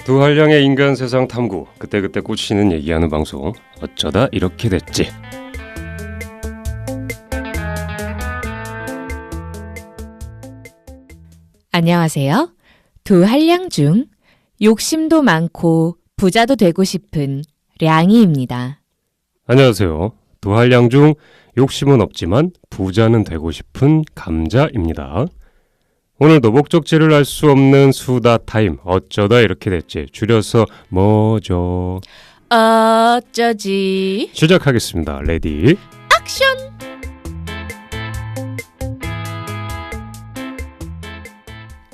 두 한량의 인간 세상 탐구, 그때그때 꽂히는 얘기하는 방송, 어쩌다 이렇게 됐지. 안녕하세요. 두 한량 중 욕심도 많고 부자도 되고 싶은 량이입니다. 안녕하세요. 두 한량 중 욕심은 없지만 부자는 되고 싶은 감자입니다. 오늘도 목적지를 알 수 없는 수다 타임, 어쩌다 이렇게 됐지. 줄여서 뭐죠? 어쩌지? 시작하겠습니다. 레디 액션!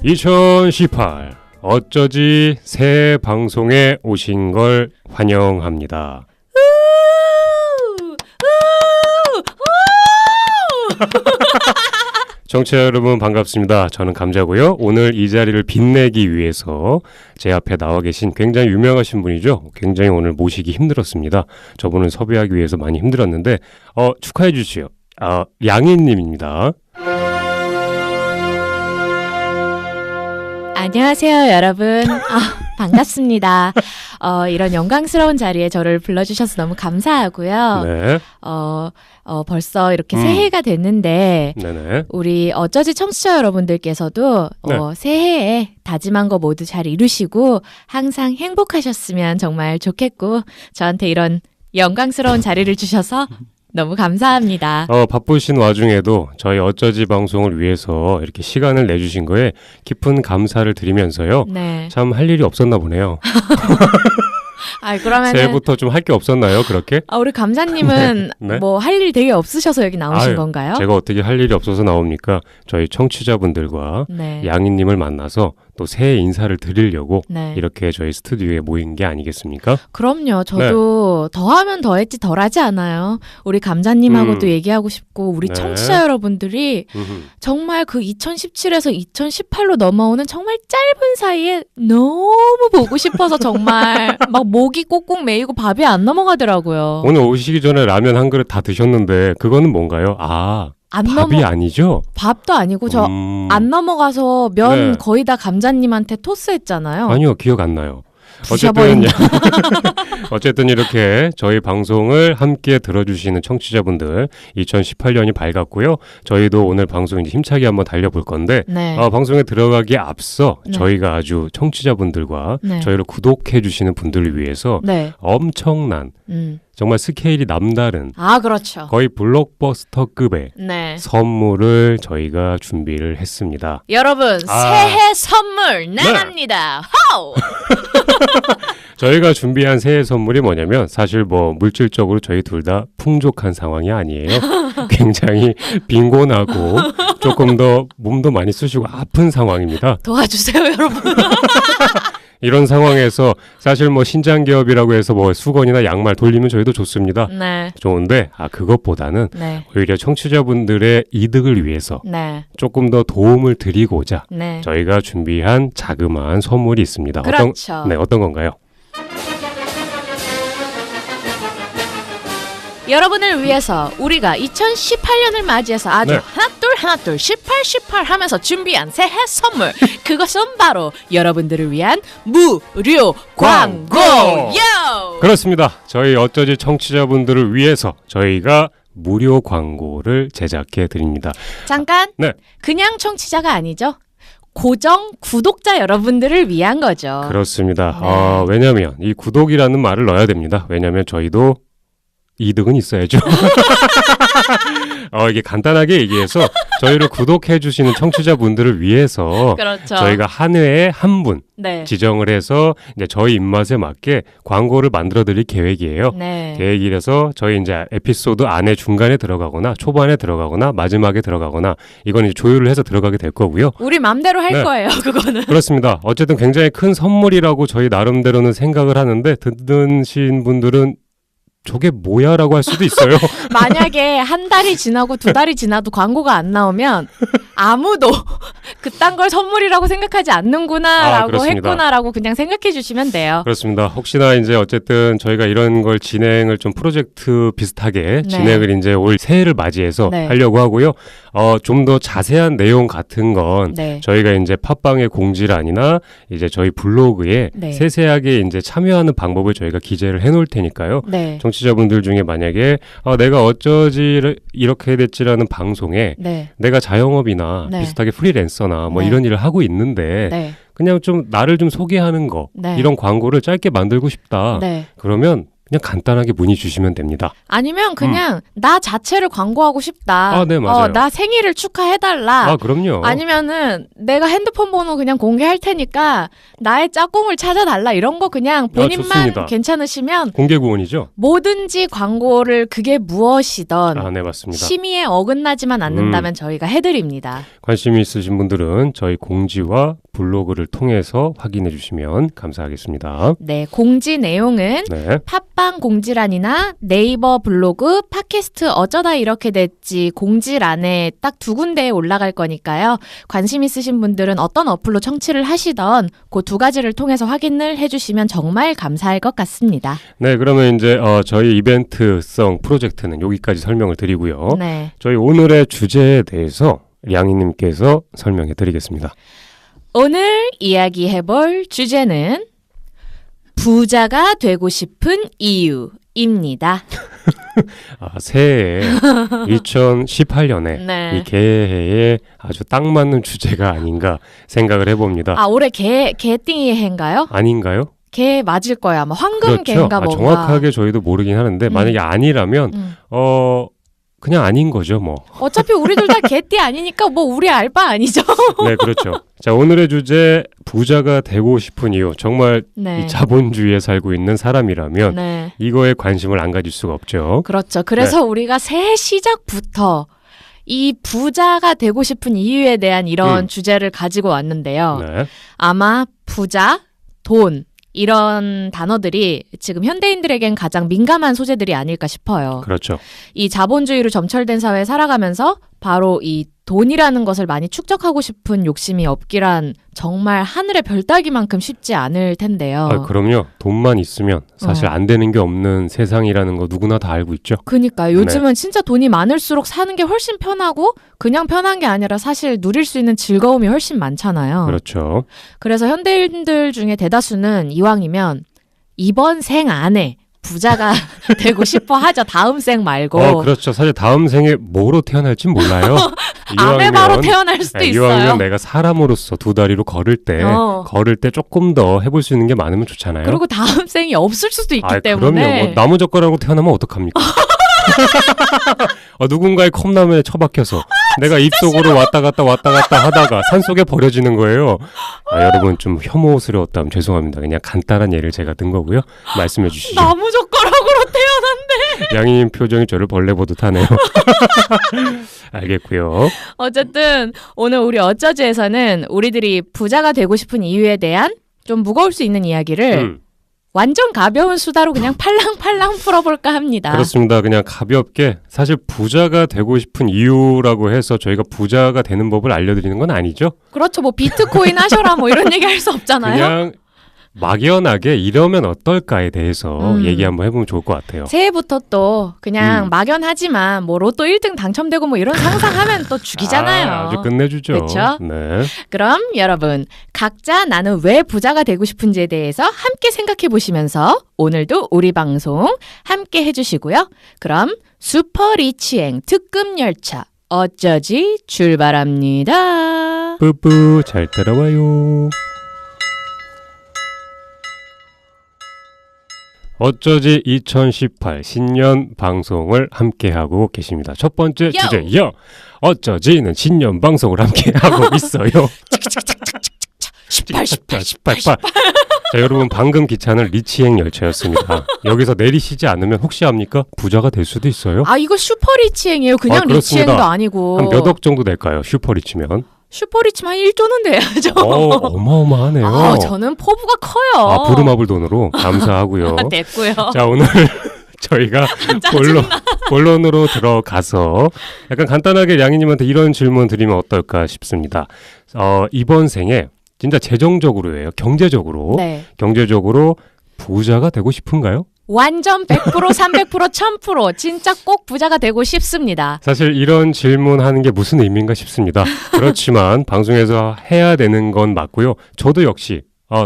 (2018) 어쩌지 새 방송에 오신 걸 환영합니다. 청취자 여러분 반갑습니다. 저는 감자고요. 오늘 이 자리를 빛내기 위해서 제 앞에 나와 계신 굉장히 유명하신 분이죠. 굉장히 오늘 모시기 힘들었습니다. 저분을 섭외하기 위해서 많이 힘들었는데 축하해 주시오. 양희님입니다. 안녕하세요, 여러분. 반갑습니다. 이런 영광스러운 자리에 저를 불러주셔서 너무 감사하고요. 네. 벌써 이렇게 새해가 됐는데 네네. 우리 어쩌지 청취자 여러분들께서도 네. 새해에 다짐한 거 모두 잘 이루시고 항상 행복하셨으면 정말 좋겠고 저한테 이런 영광스러운 자리를 주셔서 너무 감사합니다. 바쁘신 와중에도 저희 어쩌지 방송을 위해서 이렇게 시간을 내주신 거에 깊은 감사를 드리면서요. 네. 참 할 일이 없었나 보네요. 그러면은 새해부터 좀 할 게 없었나요, 그렇게? 우리 감자님은 네. 뭐 할 일 되게 없으셔서 여기 나오신 건가요? 제가 어떻게 할 일이 없어서 나옵니까? 저희 청취자분들과 네. 양희님을 만나서 또 새해 인사를 드리려고 네. 이렇게 저희 스튜디오에 모인 게 아니겠습니까? 그럼요. 저도 더하면 더했지 덜하지 않아요. 우리 감자님하고도 얘기하고 싶고 우리 네. 청취자 여러분들이 정말 그 2017에서 2018로 넘어오는 정말 짧은 사이에 너무 보고 싶어서 정말 막 목이 꼭꼭 메이고 밥이 안 넘어가더라고요. 오늘 오시기 전에 라면 한 그릇 다 드셨는데 그거는 뭔가요? 밥이 아니죠? 밥도 아니고 저 안 넘어가서 면 네. 거의 다 감자님한테 토스했잖아요. 아니요, 기억 안 나요. 부셔버린 어쨌든 이렇게 저희 방송을 함께 들어주시는 청취자분들 2018년이 밝았고요. 저희도 오늘 방송 이제 힘차게 한번 달려볼 건데 네. 방송에 들어가기에 앞서 네. 저희가 아주 청취자분들과 네. 저희를 구독해 주시는 분들을 위해서 네. 엄청난 정말 스케일이 남다른 그렇죠. 거의 블록버스터급의 네. 선물을 저희가 준비를 했습니다. 여러분 새해 선물 나갑니다. 호우! 저희가 준비한 새해 선물이 뭐냐면 사실 뭐 물질적으로 저희 둘 다 풍족한 상황이 아니에요. 굉장히 빈곤하고 조금 더 몸도 많이 쑤시고 아픈 상황입니다. 도와주세요, 여러분. 이런 상황에서 사실 뭐 신장기업이라고 해서 뭐 수건이나 양말 돌리면 저희도 좋습니다. 네. 좋은데 그것보다는 네. 오히려 청취자분들의 이득을 위해서 네. 조금 더 도움을 드리고자 네. 저희가 준비한 자그마한 선물이 있습니다. 그렇죠. 어떤 건가요? 여러분을 위해서 우리가 2018년을 맞이해서 아주 네. 하나 둘 18 하면서 준비한 새해 선물 그것은 바로 여러분들을 위한 무료 광고. 요! 그렇습니다. 저희 어쩌지 청취자분들을 위해서 저희가 무료 광고를 제작해 드립니다. 잠깐. 네. 그냥 청취자가 아니죠. 고정 구독자 여러분들을 위한 거죠. 그렇습니다. 네. 왜냐하면 이 구독이라는 말을 넣어야 됩니다. 왜냐하면 저희도 이득은 있어야죠. 이게 간단하게 얘기해서 저희를 구독해 주시는 청취자분들을 위해서 그렇죠. 저희가 한 회에 한 분 네. 지정을 해서 이제 저희 입맛에 맞게 광고를 만들어 드릴 계획이에요. 네. 계획이라서 저희 이제 에피소드 안에 중간에 들어가거나 초반에 들어가거나 마지막에 들어가거나 이건 이제 조율을 해서 들어가게 될 거고요. 우리 맘대로 할 네. 거예요, 그거는. 그렇습니다. 어쨌든 굉장히 큰 선물이라고 저희 나름대로는 생각을 하는데 듣는 분들은 저게 뭐야라고 할 수도 있어요. 만약에 한 달이 지나고 두 달이 지나도 광고가 안 나오면 아무도 그딴 걸 선물이라고 생각하지 않는구나라고 그렇습니다. 했구나라고 그냥 생각해 주시면 돼요. 그렇습니다. 혹시나 이제 어쨌든 저희가 이런 걸 진행을 좀 프로젝트 비슷하게 네. 진행을 이제 올 새해를 맞이해서 네. 하려고 하고요. 좀 더 자세한 내용 같은 건 네. 저희가 이제 팟빵의 공지란이나 이제 저희 블로그에 네. 세세하게 이제 참여하는 방법을 저희가 기재를 해놓을 테니까요. 네. 청취자분들 중에 만약에 내가 어쩌지 이렇게 됐지라는 방송에 네. 내가 자영업이나 네. 비슷하게 프리랜서나 뭐 네. 이런 일을 하고 있는데 네. 그냥 좀 나를 좀 소개하는 거 네. 이런 광고를 짧게 만들고 싶다. 네. 그러면 그냥 간단하게 문의 주시면 됩니다. 아니면 그냥 나 자체를 광고하고 싶다. 네, 맞아요. 나 생일을 축하해달라. 그럼요. 아니면은 내가 핸드폰 번호 그냥 공개할 테니까 나의 짝꿍을 찾아달라. 이런 거 그냥 본인만 좋습니다. 괜찮으시면 공개 구원이죠? 뭐든지 광고를 그게 무엇이던 네, 맞습니다. 심의에 어긋나지만 않는다면 저희가 해드립니다. 관심 있으신 분들은 저희 공지와 블로그를 통해서 확인해 주시면 감사하겠습니다. 네, 공지 내용은 네. 팟빵 공지란이나 네이버 블로그, 팟캐스트 어쩌다 이렇게 됐지 공지란에 딱 두 군데에 올라갈 거니까요. 관심 있으신 분들은 어떤 어플로 청취를 하시던 그 두 가지를 통해서 확인을 해주시면 정말 감사할 것 같습니다. 네, 그러면 이제 저희 이벤트성 프로젝트는 여기까지 설명을 드리고요. 네. 저희 오늘의 주제에 대해서 양희님께서 설명해 드리겠습니다. 오늘 이야기해볼 주제는 부자가 되고 싶은 이유입니다. 새해 2018년에 네. 이 개해에 아주 딱 맞는 주제가 아닌가 생각을 해봅니다. 올해 개띵이 해인가요? 아닌가요? 개 맞을 거야. 아마 황금 그렇죠. 개인가 뭔가. 정확하게 저희도 모르긴 하는데 만약에 아니라면 그냥 아닌 거죠, 뭐. 어차피 우리들 다 개띠 아니니까 뭐 우리 알 바 아니죠. 네, 그렇죠. 자, 오늘의 주제 부자가 되고 싶은 이유. 정말 네. 이 자본주의에 살고 있는 사람이라면 네. 이거에 관심을 안 가질 수가 없죠. 그렇죠. 그래서 우리가 새해 시작부터 이 부자가 되고 싶은 이유에 대한 이런 주제를 가지고 왔는데요. 네. 아마 부자, 돈 이런 단어들이 지금 현대인들에겐 가장 민감한 소재들이 아닐까 싶어요. 그렇죠. 이 자본주의로 점철된 사회에 살아가면서 바로 이 돈이라는 것을 많이 축적하고 싶은 욕심이 없기란 정말 하늘의 별 따기만큼 쉽지 않을 텐데요. 그럼요. 돈만 있으면 사실 안 되는 게 없는 세상이라는 거 누구나 다 알고 있죠. 그러니까 요즘은 진짜 돈이 많을수록 사는 게 훨씬 편하고 그냥 편한 게 아니라 사실 누릴 수 있는 즐거움이 훨씬 많잖아요. 그렇죠. 그래서 현대인들 중에 대다수는 이왕이면 이번 생 안에 부자가 되고 싶어 하죠. 다음 생 말고. 그렇죠. 사실 다음 생에 뭐로 태어날진 몰라요. 아메바로 태어날 수도 있어요. 이왕이면 내가 사람으로서 두 다리로 걸을 때 조금 더 해볼 수 있는 게 많으면 좋잖아요. 그리고 다음 생이 없을 수도 있기 그럼요. 때문에. 뭐 나무젓가락으로 태어나면 어떡합니까? 누군가의 컵라면에 처박혀서 내가 입속으로 왔다 갔다 하다가 산속에 버려지는 거예요. 여러분 좀 혐오스러웠다면 죄송합니다. 그냥 간단한 예를 제가 든 거고요. 말씀해 주시죠. 나무젓가락으로 태어난대. 양희님 표정이 저를 벌레 보듯 하네요. 알겠고요. 어쨌든 오늘 우리 어쩌지에서는 우리들이 부자가 되고 싶은 이유에 대한 좀 무거울 수 있는 이야기를 완전 가벼운 수다로 그냥 팔랑팔랑 풀어볼까 합니다. 그렇습니다. 그냥 가볍게 사실 부자가 되고 싶은 이유라고 해서 저희가 부자가 되는 법을 알려드리는 건 아니죠. 그렇죠. 뭐 비트코인 하셔라 뭐 이런 얘기 할 수 없잖아요. 그냥 막연하게 이러면 어떨까에 대해서 얘기 한번 해보면 좋을 것 같아요. 새해부터 또 그냥 막연하지만 뭐 로또 1등 당첨되고 뭐 이런 상상하면 또 죽이잖아요. 아주 끝내주죠. 그렇죠? 네. 그럼 여러분 각자 나는 왜 부자가 되고 싶은지에 대해서 함께 생각해 보시면서 오늘도 우리 방송 함께 해주시고요. 그럼 슈퍼리치행 특급 열차 어쩌지 출발합니다. 뿌뿌 잘 따라와요. 어쩌지 2018 신년 방송을 함께하고 계십니다. 첫 번째 주제, 어쩌지는 신년 방송을 함께하고 있어요. 18. 자, 여러분 방금 기차는 리치행 열차였습니다. 여기서 내리시지 않으면 혹시 압니까? 부자가 될 수도 있어요. 이거 슈퍼리치행이에요. 그냥 그렇습니다. 리치행도 아니고. 한 몇 억 정도 될까요? 슈퍼리치면? 슈퍼리치만 1조는 돼야죠. 어마어마하네요. 저는 포부가 커요. 부루마블 돈으로 감사하고요. 됐고요. 자, 오늘 저희가 본론으로 들어가서 약간 간단하게 양희님한테 이런 질문 드리면 어떨까 싶습니다. 이번 생에 진짜 재정적으로예요. 경제적으로 부자가 되고 싶은가요? 완전 100%, 300%, 1000% 진짜 꼭 부자가 되고 싶습니다. 사실 이런 질문하는 게 무슨 의미인가 싶습니다. 그렇지만 방송에서 해야 되는 건 맞고요. 저도 역시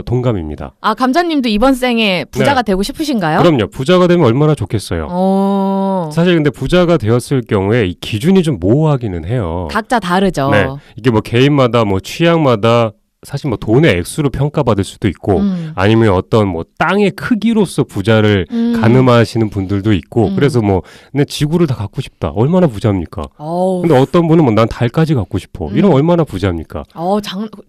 동감입니다. 아, 감자님도 이번 생에 부자가 되고 싶으신가요? 그럼요. 부자가 되면 얼마나 좋겠어요. 사실 근데 부자가 되었을 경우에 이 기준이 좀 모호하기는 해요. 각자 다르죠. 네. 이게 뭐 개인마다 뭐 취향마다 사실 뭐 돈의 액수로 평가받을 수도 있고 아니면 어떤 뭐 땅의 크기로서 부자를 가늠하시는 분들도 있고 그래서 뭐 내 지구를 다 갖고 싶다. 얼마나 부자입니까? 근데 어떤 분은 뭐 난 달까지 갖고 싶어. 이런 얼마나 부자입니까?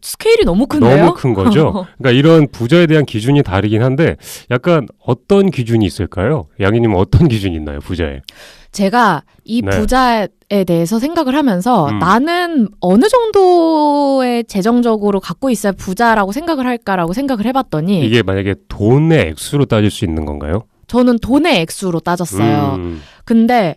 스케일이 너무 큰데요? 너무 큰 거죠. 그러니까 이런 부자에 대한 기준이 다르긴 한데 약간 어떤 기준이 있을까요? 양희님은 어떤 기준이 있나요? 부자에? 제가 이 부자에 대해서 생각을 하면서 나는 어느 정도의 재정적으로 갖고 있어야 부자라고 생각을 할까라고 생각을 해봤더니 이게 만약에 돈의 액수로 따질 수 있는 건가요? 저는 돈의 액수로 따졌어요. 근데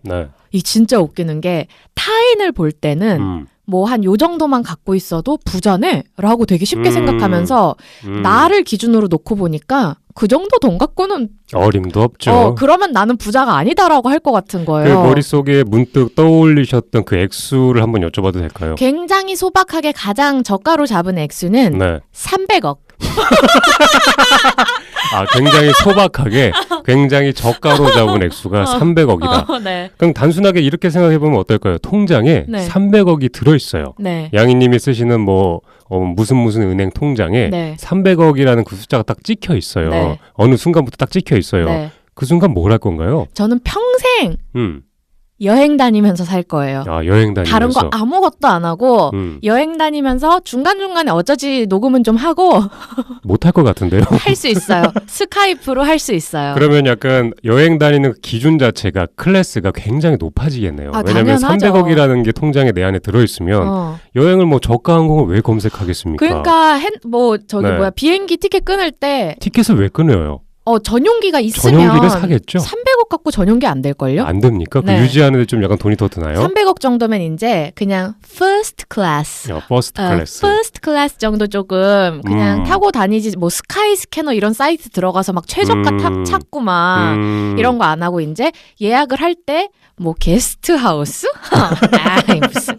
이 진짜 웃기는 게 타인을 볼 때는 뭐 한 요 정도만 갖고 있어도 부자네? 라고 되게 쉽게 생각하면서 나를 기준으로 놓고 보니까 그 정도 돈 갖고는 어림도 없죠. 그러면 나는 부자가 아니다라고 할 것 같은 거예요. 그 머릿속에 문득 떠올리셨던 그 액수를 한번 여쭤봐도 될까요? 굉장히 소박하게 가장 저가로 잡은 액수는 300억. 굉장히 소박하게 굉장히 저가로 잡은 액수가 300억이다. 그럼 단순하게 이렇게 생각해보면 어떨까요? 통장에 300억이 들어있어요. 양희님이 쓰시는 뭐 무슨 은행 통장에 300억이라는 그 숫자가 딱 찍혀 있어요. 어느 순간부터 딱 찍혀 있어요. 그 순간 뭘 할 건가요? 저는 평생 여행 다니면서 살 거예요. 여행 다니면서. 다른 거 아무것도 안 하고 여행 다니면서 중간중간에 어쩌지 녹음은 좀 하고 못할 것 같은데요? 할 수 있어요. 스카이프로 할 수 있어요. 그러면 약간 여행 다니는 기준 자체가 클래스가 굉장히 높아지겠네요. 왜냐하면 당연하죠. 300억이라는 게 통장에 내 안에 들어있으면 여행을 뭐 저가 항공을 왜 검색하겠습니까? 그러니까 비행기 티켓 끊을 때 티켓을 왜 끊어요? 전용기가 있으면 전용기를 사겠죠? 300억 갖고 전용기 안 될걸요? 안 됩니까? 그 유지하는데 좀 약간 돈이 더 드나요? 300억 정도면 이제 그냥 first class. first class. first class 정도 조금 그냥 타고 다니지 뭐 스카이 스캐너 이런 사이트 들어가서 막 최저가 찾고 막 이런 거 안 하고 이제 예약을 할 때 뭐 게스트하우스? 무슨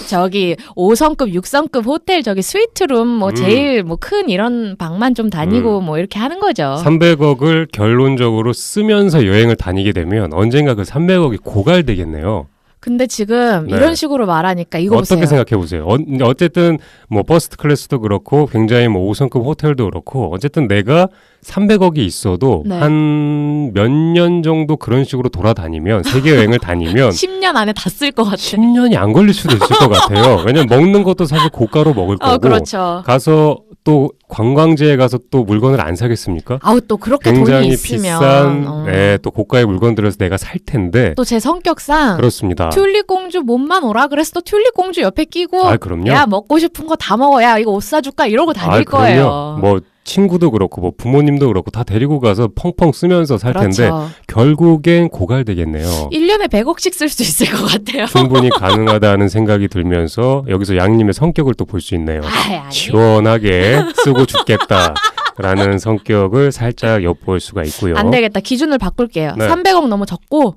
저기 5성급, 6성급 호텔 저기 스위트룸 뭐 제일 뭐 큰 이런 방만 좀 다니고 뭐 이렇게 하는 거죠. 300억을 결론적으로 쓰면서 여행을 다니게 되면 언젠가 그 300억이 고갈되겠네요. 근데 지금 이런 식으로 말하니까 이거 어떻게 보세요. 생각해 보세요. 어쨌든 뭐 퍼스트 클래스도 그렇고 굉장히 뭐 5성급 호텔도 그렇고 어쨌든 내가 300억이 있어도 한 몇 년 정도 그런 식으로 돌아다니면 세계 여행을 다니면 10년 안에 다 쓸 것 같아. 10년이 안 걸릴 수도 있을 것 같아요. 왜냐면 먹는 것도 사실 고가로 먹을 거고 그렇죠. 가서 또 관광지에 가서 또 물건을 안 사겠습니까? 또 그렇게 굉장히 돈이 있으면 비싼 또 고가의 물건들을 내가 살 텐데 또 제 성격상 그렇습니다. 튤립 공주 몸만 오라 그랬어. 튤립 공주 옆에 끼고 그럼요. 야 먹고 싶은 거 다 먹어. 야 이거 옷 사줄까 이러고 다닐 거예요. 뭐 친구도 그렇고 뭐 부모님도 그렇고 다 데리고 가서 펑펑 쓰면서 살 텐데 결국엔 고갈되겠네요. 1년에 100억씩 쓸 수 있을 것 같아요. 충분히 가능하다는 생각이 들면서 여기서 양님의 성격을 또 볼 수 있네요. 시원하게 쓰고 죽겠다라는 성격을 살짝 엿볼 수가 있고요. 안 되겠다. 기준을 바꿀게요. 300억 너무 적고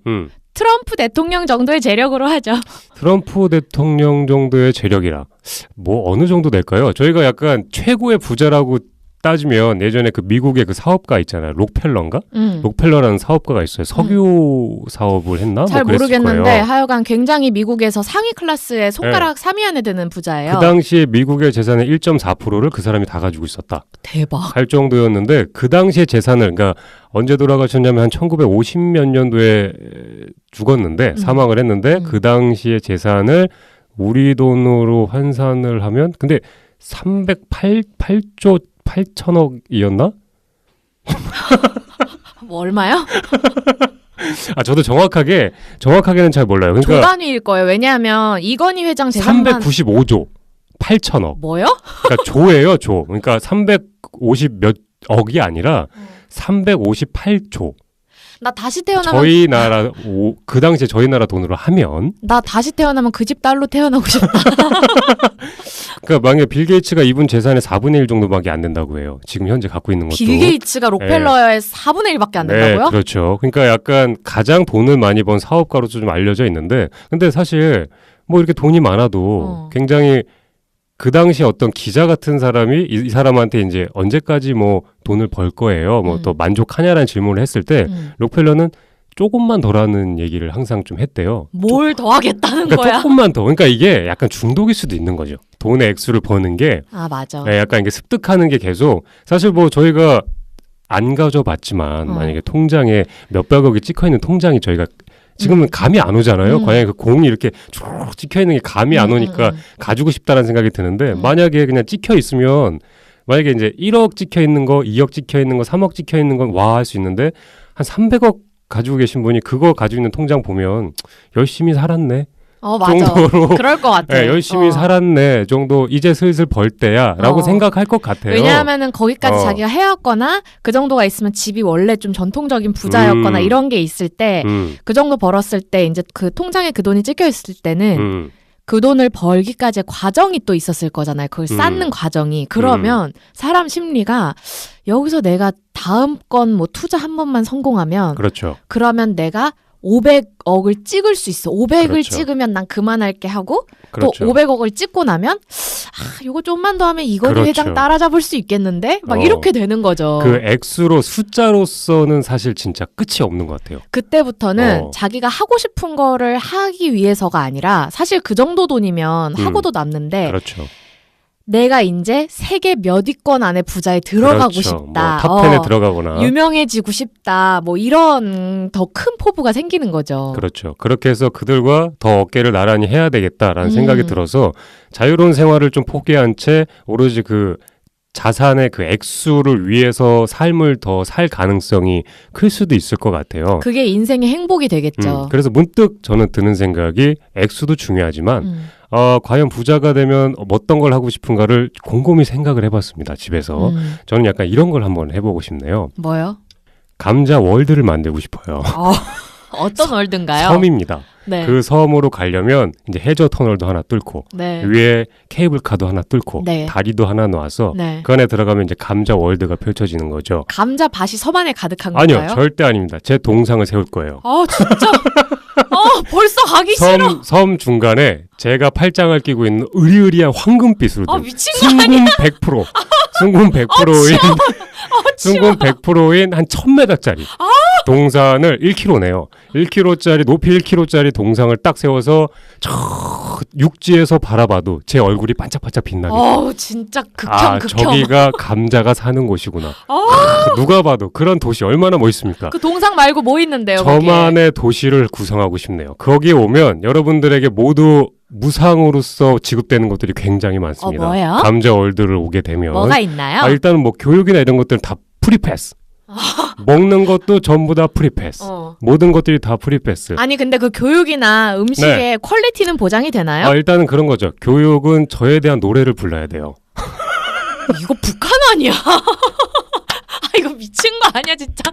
트럼프 대통령 정도의 재력으로 하죠. 트럼프 대통령 정도의 재력이라 뭐 어느 정도 될까요? 저희가 약간 최고의 부자라고 따지면 예전에 그 미국의 그 사업가 있잖아요. 록펠러인가? 록펠러라는 사업가가 있어요. 석유 사업을 했나? 잘 뭐 모르겠는데 거예요. 하여간 굉장히 미국에서 상위 클래스의 손가락 3위 안에 드는 부자예요. 그 당시에 미국의 재산의 1.4%를 그 사람이 다 가지고 있었다. 대박. 할 정도였는데 그 당시의 재산을 그러니까 언제 돌아가셨냐면 한 1950몇 년도에 죽었는데 사망을 했는데 그 당시의 재산을 우리 돈으로 환산을 하면 근데 308조 8천억이었나? 뭐 얼마요? 저도 정확하게는 잘 몰라요. 그러니까 조 단위일 거예요. 왜냐하면 이건희 회장 재산만 395조 8천억. 뭐요? 그러니까 조예요, 조. 그러니까 350 몇 억이 아니라 358조. 나 다시 태어나면 저희 나라 그 당시에 저희 나라 돈으로 하면 나 다시 태어나면 그 집 딸로 태어나고 싶다. 그러니까 만약에 빌 게이츠가 이분 재산의 4분의 1 정도밖에 안 된다고 해요. 지금 현재 갖고 있는 것도. 빌 게이츠가 록펠러의 4분의 1밖에 안 된다고요? 네, 그렇죠. 그러니까 약간 가장 돈을 많이 번 사업가로 좀 알려져 있는데 근데 사실 뭐 이렇게 돈이 많아도 굉장히 그 당시 어떤 기자 같은 사람이 이 사람한테 이제 언제까지 뭐 돈을 벌 거예요? 뭐 또 만족하냐라는 질문을 했을 때 록펠러는 조금만 더라는 얘기를 항상 좀 했대요. 뭘 더 하겠다는 그러니까 거야? 조금만 더. 그러니까 이게 약간 중독일 수도 있는 거죠. 돈의 액수를 버는 게 아, 맞아. 약간 이게 습득하는 게 계속 사실 뭐 저희가 안 가져봤지만 만약에 통장에 몇백억이 찍혀 있는 통장이 저희가 지금은 감이 안 오잖아요. 과연 그 공이 이렇게 쭉 찍혀 있는 게 감이 안 오니까 가지고 싶다라는 생각이 드는데 만약에 그냥 찍혀 있으면 만약에 이제 1억 찍혀 있는 거, 2억 찍혀 있는 거, 3억 찍혀 있는 건 와 할 수 있는데 한 300억 가지고 계신 분이 그거 가지고 있는 통장 보면 열심히 살았네. 맞아. 정도로 그럴 것 같아. 네, 열심히 살았네 정도 이제 슬슬 벌 때야 라고 생각할 것 같아요. 왜냐하면은 거기까지 자기가 해왔거나 그 정도가 있으면 집이 원래 좀 전통적인 부자였거나 이런 게 있을 때 그 정도 벌었을 때 이제 그 통장에 그 돈이 찍혀 있을 때는 그 돈을 벌기까지의 과정이 또 있었을 거잖아요. 그걸 쌓는 과정이. 그러면 사람 심리가 여기서 내가 다음 건 뭐 투자 한 번만 성공하면 그렇죠. 그러면 내가 500억을 찍을 수 있어. 500을 그렇죠. 찍으면 난 그만할게 하고 그렇죠. 또 500억을 찍고 나면 이거 좀만 더 하면 이건희 그렇죠. 회장 따라잡을 수 있겠는데? 막 이렇게 되는 거죠. 그 액수로 숫자로서는 사실 진짜 끝이 없는 것 같아요. 그때부터는 자기가 하고 싶은 거를 하기 위해서가 아니라 사실 그 정도 돈이면 하고도 남는데 그렇죠. 내가 이제 세계 몇 위권 안에 부자에 들어가고 그렇죠. 싶다. 뭐 탑10에 들어가거나. 유명해지고 싶다. 뭐 이런 더 큰 포부가 생기는 거죠. 그렇죠. 그렇게 해서 그들과 더 어깨를 나란히 해야 되겠다라는 생각이 들어서 자유로운 생활을 좀 포기한 채 오로지 그 자산의 그 액수를 위해서 삶을 더 살 가능성이 클 수도 있을 것 같아요. 그게 인생의 행복이 되겠죠. 그래서 문득 저는 드는 생각이 액수도 중요하지만 과연 부자가 되면 어떤 걸 하고 싶은가를 곰곰이 생각을 해봤습니다. 집에서. 저는 약간 이런 걸 한번 해보고 싶네요. 뭐요? 감자 월드를 만들고 싶어요. 어떤 월드인가요? 섬입니다. 네. 그 섬으로 가려면 이제 해저 터널도 하나 뚫고 네. 위에 케이블카도 하나 뚫고 네. 다리도 하나 놔서 네. 그 안에 들어가면 이제 감자 월드가 펼쳐지는 거죠. 감자 밭이 섬 안에 가득한 건가요? 아니요, 절대 아닙니다. 제 동상을 세울 거예요. 진짜? 벌써 가기 싫어. 섬 중간에 제가 팔짱을 끼고 있는 으리으리한 황금빛으로 된 미친 거 아니야? 순금 100% 순금 100%인 순금 100%인 한 1000m짜리 동산을 1km네요. 1km짜리 높이 1km짜리 동상을 딱 세워서 저 육지에서 바라봐도 제 얼굴이 반짝반짝 빛나게. 진짜 극혐. 저기가 감자가 사는 곳이구나. 누가 봐도 그런 도시 얼마나 멋있습니까? 그 동상 말고 뭐 있는데요? 저만의 도시를 구성하고 싶네요. 거기에 오면 여러분들에게 모두 무상으로서 지급되는 것들이 굉장히 많습니다. 뭐예요? 감자 월드를 오게 되면 뭐가 있나요? 일단은 뭐 교육이나 이런 것들은 다 프리패스. 먹는 것도 전부 다 프리패스. 모든 것들이 다 프리패스. 아니 근데 그 교육이나 음식의 퀄리티는 보장이 되나요? 일단은 그런 거죠. 교육은 저에 대한 노래를 불러야 돼요. 이거 북한 아니야? 이거 미친 거 아니야 진짜?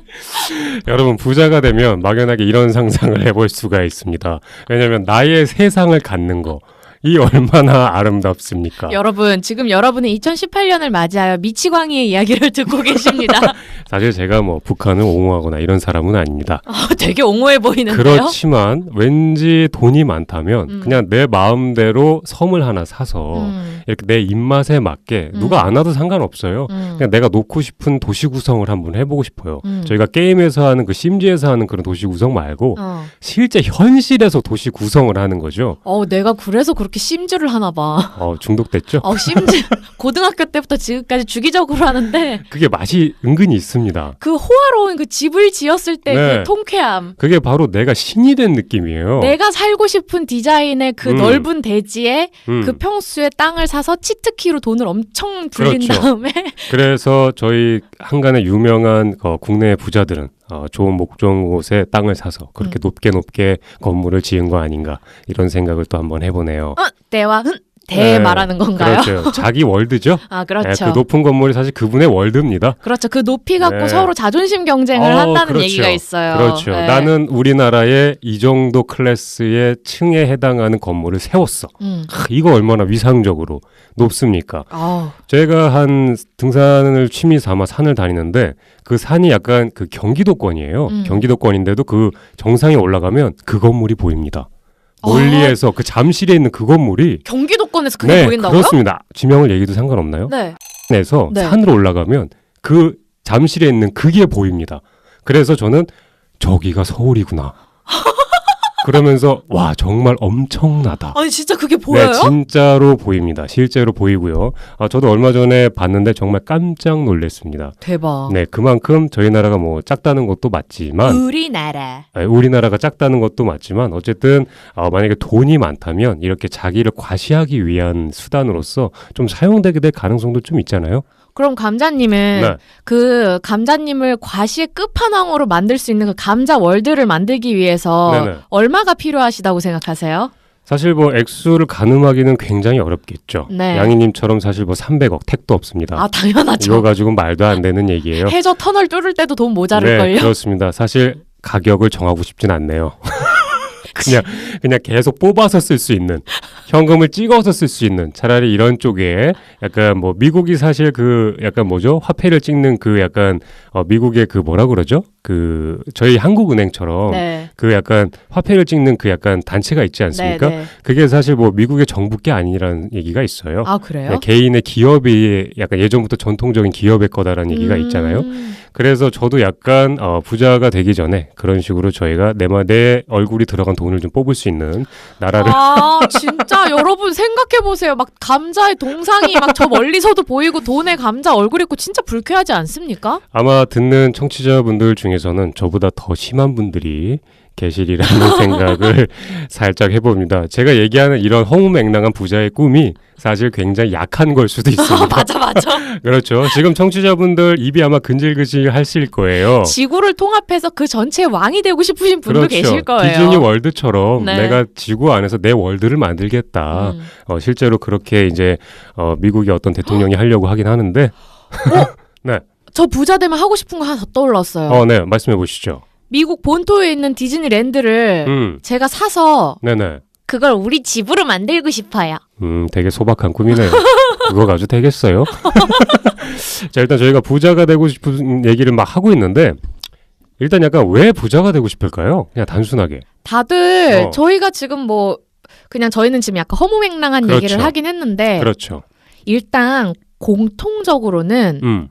여러분 부자가 되면 막연하게 이런 상상을 해볼 수가 있습니다. 왜냐하면 나의 세상을 갖는 거. 이 얼마나 아름답습니까? 여러분 지금 여러분은 2018년을 맞이하여 미치광이의 이야기를 듣고 계십니다. 사실 제가 뭐 북한을 옹호하거나 이런 사람은 아닙니다. 되게 옹호해 보이는데요? 그렇지만 왠지 돈이 많다면 그냥 내 마음대로 섬을 하나 사서 이렇게 내 입맛에 맞게 누가 안 와도 상관없어요. 그냥 내가 놓고 싶은 도시 구성을 한번 해보고 싶어요. 저희가 게임에서 하는 그 심지에서 하는 그런 도시 구성 말고 실제 현실에서 도시 구성을 하는 거죠. 내가 그래서 그렇게 심즈를 하나 봐. 중독됐죠? 심즈 고등학교 때부터 지금까지 주기적으로 하는데 그게 맛이 은근히 있습니다. 그 호화로운 그 집을 지었을 때 그 통쾌함. 그게 바로 내가 신이 된 느낌이에요. 내가 살고 싶은 디자인의 그 넓은 대지에 그 평수의 땅을 사서 치트키로 돈을 엄청 불린 다음에 그래서 저희 한간의 유명한 국내 부자들은 좋은 목적 곳에 땅을 사서 그렇게 높게 건물을 지은 거 아닌가 이런 생각을 또 한번 해보네요. 때와 대 말하는 건가요? 그렇죠. 자기 월드죠. 아, 그렇죠. 그 높은 건물이 사실 그분의 월드입니다. 그렇죠. 그 높이 갖고 네. 서로 자존심 경쟁을 한다는 그렇죠. 얘기가 있어요. 그렇죠. 네. 나는 우리나라의 이 정도 클래스의 층에 해당하는 건물을 세웠어. 이거 얼마나 위상적으로 높습니까? 제가 한 등산을 취미 삼아 산을 다니는데 그 산이 약간 그 경기도권이에요. 경기도권인데도 그 정상에 올라가면 그 건물이 보입니다. 멀리에서 그 잠실에 있는 그 건물이 경기도권에서 그게 보인다고요? 그렇습니다. 지명을 얘기도 상관없나요? 네. 에서 네. 산으로 올라가면 그 잠실에 있는 그게 보입니다. 그래서 저는 저기가 서울이구나. 그러면서 와 정말 엄청나다. 아니 진짜 그게 보여요? 네, 진짜로 보입니다. 실제로 보이고요. 저도 얼마 전에 봤는데 정말 깜짝 놀랐습니다. 대박. 네, 그만큼 저희 나라가 뭐 작다는 것도 맞지만 우리나라가 작다는 것도 맞지만 어쨌든 만약에 돈이 많다면 이렇게 자기를 과시하기 위한 수단으로서 좀 사용되게 될 가능성도 좀 있잖아요. 그럼 감자님은 네. 그 감자님을 과시의 끝판왕으로 만들 수 있는 그 감자 월드를 만들기 위해서 네네. 얼마가 필요하시다고 생각하세요? 사실 뭐 액수를 가늠하기는 굉장히 어렵겠죠. 네. 양희님처럼 사실 뭐 300억 택도 없습니다. 아 당연하죠. 이거 가지고는 말도 안 되는 얘기예요. 해저 터널 뚫을 때도 돈 모자랄걸요? 네, 그렇습니다. 사실 가격을 정하고 싶진 않네요. 그냥 계속 뽑아서 쓸 수 있는 현금을 찍어서 쓸 수 있는 차라리 이런 쪽에 약간 뭐 미국이 사실 그 약간 뭐죠 화폐를 찍는 그 약간 미국의 그 뭐라 그러죠 그 저희 한국은행처럼 네. 그 약간 화폐를 찍는 그 약간 단체가 있지 않습니까? 네. 그게 사실 뭐 미국의 정부 게 아니라는 얘기가 있어요. 아 그래요? 네, 개인의 기업이 약간 예전부터 전통적인 기업의 거다라는 얘기가 있잖아요. 그래서 저도 약간 부자가 되기 전에 그런 식으로 저희가 내 얼굴이 들어간 돈을 좀 뽑을 수 있는 나라를 아 진짜 여러분 생각해보세요. 막 감자의 동상이 막 저 멀리서도 보이고 돈에 감자 얼굴 있고 진짜 불쾌하지 않습니까? 아마 듣는 청취자분들 중에서는 저보다 더 심한 분들이 계시리라는 생각을 살짝 해봅니다. 제가 얘기하는 이런 허무맹랑한 부자의 꿈이 사실 굉장히 약한 걸 수도 있습니다. 맞아. 그렇죠. 지금 청취자분들 입이 아마 근질근질 하실 거예요. 지구를 통합해서 그 전체의 왕이 되고 싶으신 분도 그렇죠. 계실 거예요. 디즈니 월드처럼 네. 내가 지구 안에서 내 월드를 만들겠다. 실제로 그렇게 이제 미국의 어떤 대통령이 하려고 하긴 하는데 네. 저 부자 되면 하고 싶은 거 하나 더 떠올랐어요. 네. 말씀해 보시죠. 미국 본토에 있는 디즈니랜드를 제가 사서 네네. 그걸 우리 집으로 만들고 싶어요. 되게 소박한 꿈이네요. 그거 가지고 되겠어요? 자, 일단 저희가 부자가 되고 싶은 얘기를 막 하고 있는데 일단 약간 왜 부자가 되고 싶을까요? 그냥 단순하게. 다들 저희가 지금 뭐 그냥 저희는 지금 약간 허무맹랑한 그렇죠. 얘기를 하긴 했는데 그렇죠. 일단 공통적으로는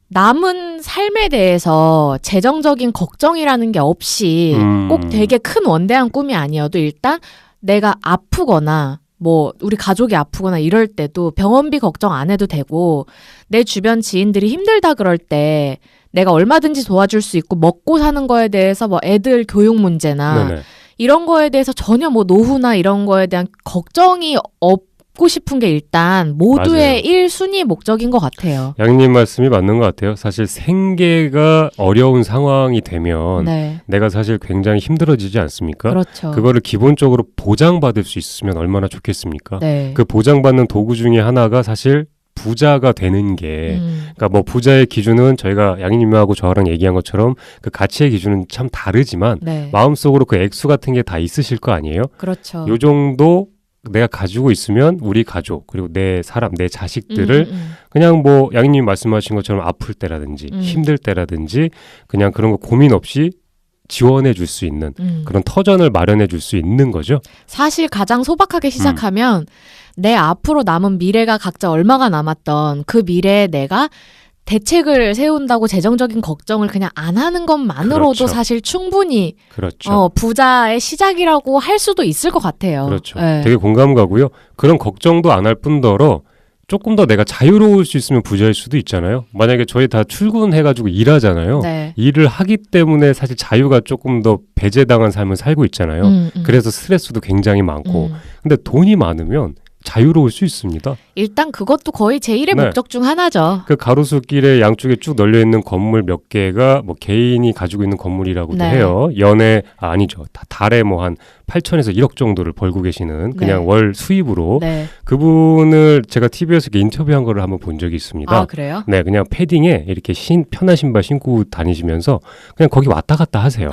남은 삶에 대해서 재정적인 걱정이라는 게 없이 꼭 되게 큰 원대한 꿈이 아니어도 일단 내가 아프거나 뭐 우리 가족이 아프거나 이럴 때도 병원비 걱정 안 해도 되고 내 주변 지인들이 힘들다 그럴 때 내가 얼마든지 도와줄 수 있고 먹고 사는 거에 대해서 뭐 애들 교육 문제나 네네. 이런 거에 대해서 전혀 뭐 노후나 이런 거에 대한 걱정이 없고 싶은 게 일단 모두의 맞아요. 1순위 목적인 것 같아요. 양님 말씀이 맞는 것 같아요. 사실 생계가 어려운 상황이 되면 네. 내가 사실 굉장히 힘들어지지 않습니까? 그렇죠. 그거를 기본적으로 보장받을 수 있으면 얼마나 좋겠습니까? 네. 그 보장받는 도구 중에 하나가 사실 부자가 되는 게 그러니까 뭐 부자의 기준은 저희가 양님하고 저랑 얘기한 것처럼 그 가치의 기준은 참 다르지만 네. 마음속으로 그 액수 같은 게 다 있으실 거 아니에요? 그렇죠. 요 정도 내가 가지고 있으면 우리 가족 그리고 내 사람 내 자식들을 그냥 뭐 양님 말씀하신 것처럼 아플 때라든지 힘들 때라든지 그냥 그런 거 고민 없이 지원해 줄 수 있는 그런 터전을 마련해 줄 수 있는 거죠. 사실 가장 소박하게 시작하면 내 앞으로 남은 미래가 각자 얼마가 남았던 그 미래에 내가 대책을 세운다고 재정적인 걱정을 그냥 안 하는 것만으로도 그렇죠. 사실 충분히 그렇죠. 부자의 시작이라고 할 수도 있을 것 같아요. 그렇죠. 네. 되게 공감 가고요. 그런 걱정도 안 할 뿐더러 조금 더 내가 자유로울 수 있으면 부자일 수도 있잖아요. 만약에 저희 다 출근해가지고 일하잖아요. 네. 일을 하기 때문에 사실 자유가 조금 더 배제당한 삶을 살고 있잖아요. 그래서 스트레스도 굉장히 많고. 근데 돈이 많으면 자유로울 수 있습니다. 일단 그것도 거의 제1의 네. 목적 중 하나죠. 그 가로수길에 양쪽에 쭉 널려 있는 건물 몇 개가 뭐 개인이 가지고 있는 건물이라고도 네. 해요. 아니죠. 달에 뭐 한 8천에서 1억 정도를 벌고 계시는 그냥 네. 월 수입으로 네. 그분을 제가 TV에서 인터뷰한 거를 한번 본 적이 있습니다. 아, 그래요? 네, 그냥 패딩에 이렇게 편한 신발 신고 다니시면서 그냥 거기 왔다 갔다 하세요.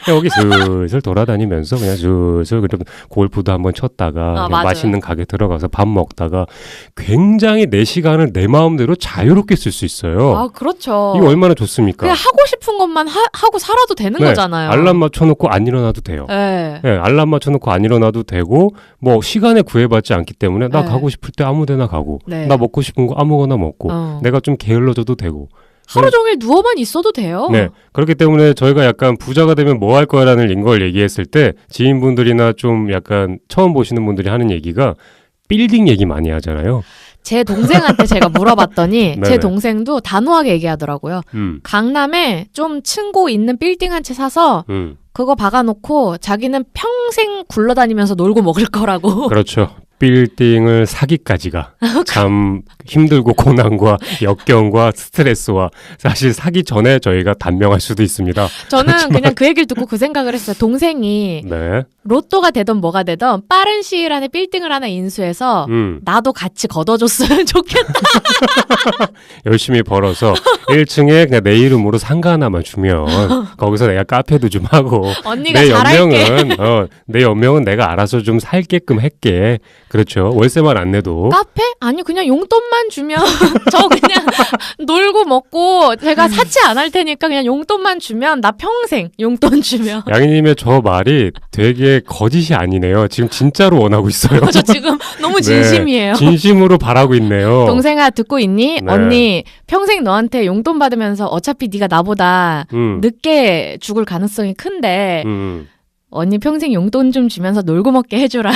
그냥 여기 슬슬 돌아다니면서 그냥 슬슬 그럼 골프도 한번 쳤다가 그냥 맞아요. 맛있는 가게 들어가서 밥 먹다가 굉장히 내 시간을 내 마음대로 자유롭게 쓸 수 있어요. 아, 그렇죠. 이거 얼마나 좋습니까? 그냥 하고 싶은 것만 하고 살아도 되는 네, 거잖아요. 알람 맞춰놓고 안 일어나도 돼요. 네. 네, 알람 맞춰놓고 안 일어나도 되고 뭐 시간에 구애받지 않기 때문에 나 네. 가고 싶을 때 아무데나 가고 네. 나 먹고 싶은 거 아무거나 먹고 내가 좀 게을러져도 되고 하루 종일 누워만 있어도 돼요. 네. 그렇기 때문에 저희가 약간 부자가 되면 뭐 할 거야라는 걸 얘기했을 때 지인분들이나 좀 약간 처음 보시는 분들이 하는 얘기가 빌딩 얘기 많이 하잖아요. 제 동생한테 제가 물어봤더니 네네. 제 동생도 단호하게 얘기하더라고요. 강남에 좀 층고 있는 빌딩 한 채 사서 그거 박아놓고 자기는 평생 굴러다니면서 놀고 먹을 거라고. 그렇죠. 빌딩을 사기까지가 참 힘들고 고난과 역경과 스트레스와 사실 사기 전에 저희가 단명할 수도 있습니다. 저는 그냥 그 얘기를 듣고 그 생각을 했어요. 동생이 네. 로또가 되든 뭐가 되든 빠른 시일 안에 빌딩을 하나 인수해서 나도 같이 걷어줬으면 좋겠다. 열심히 벌어서 1층에 그냥 내 이름으로 상가 하나만 주면 거기서 내가 카페도 좀 하고 언니가 내 잘할게. 내 연명은 내가 알아서 좀 살게끔 할게. 그렇죠. 월세만 안 내도. 카페? 아니 그냥 용돈만 주면 저 그냥 놀고 먹고 제가 사치 안 할 테니까 그냥 용돈만 주면 나 평생 용돈 주면. 양희님의 저 말이 되게 거짓이 아니네요. 지금 진짜로 원하고 있어요. 저 지금 너무 진심이에요. 네, 진심으로 바라고 있네요. 동생아 듣고 있니? 네. 언니 평생 너한테 용돈 받으면서 어차피 네가 나보다 늦게 죽을 가능성이 큰데 언니 평생 용돈 좀 주면서 놀고 먹게 해줘라.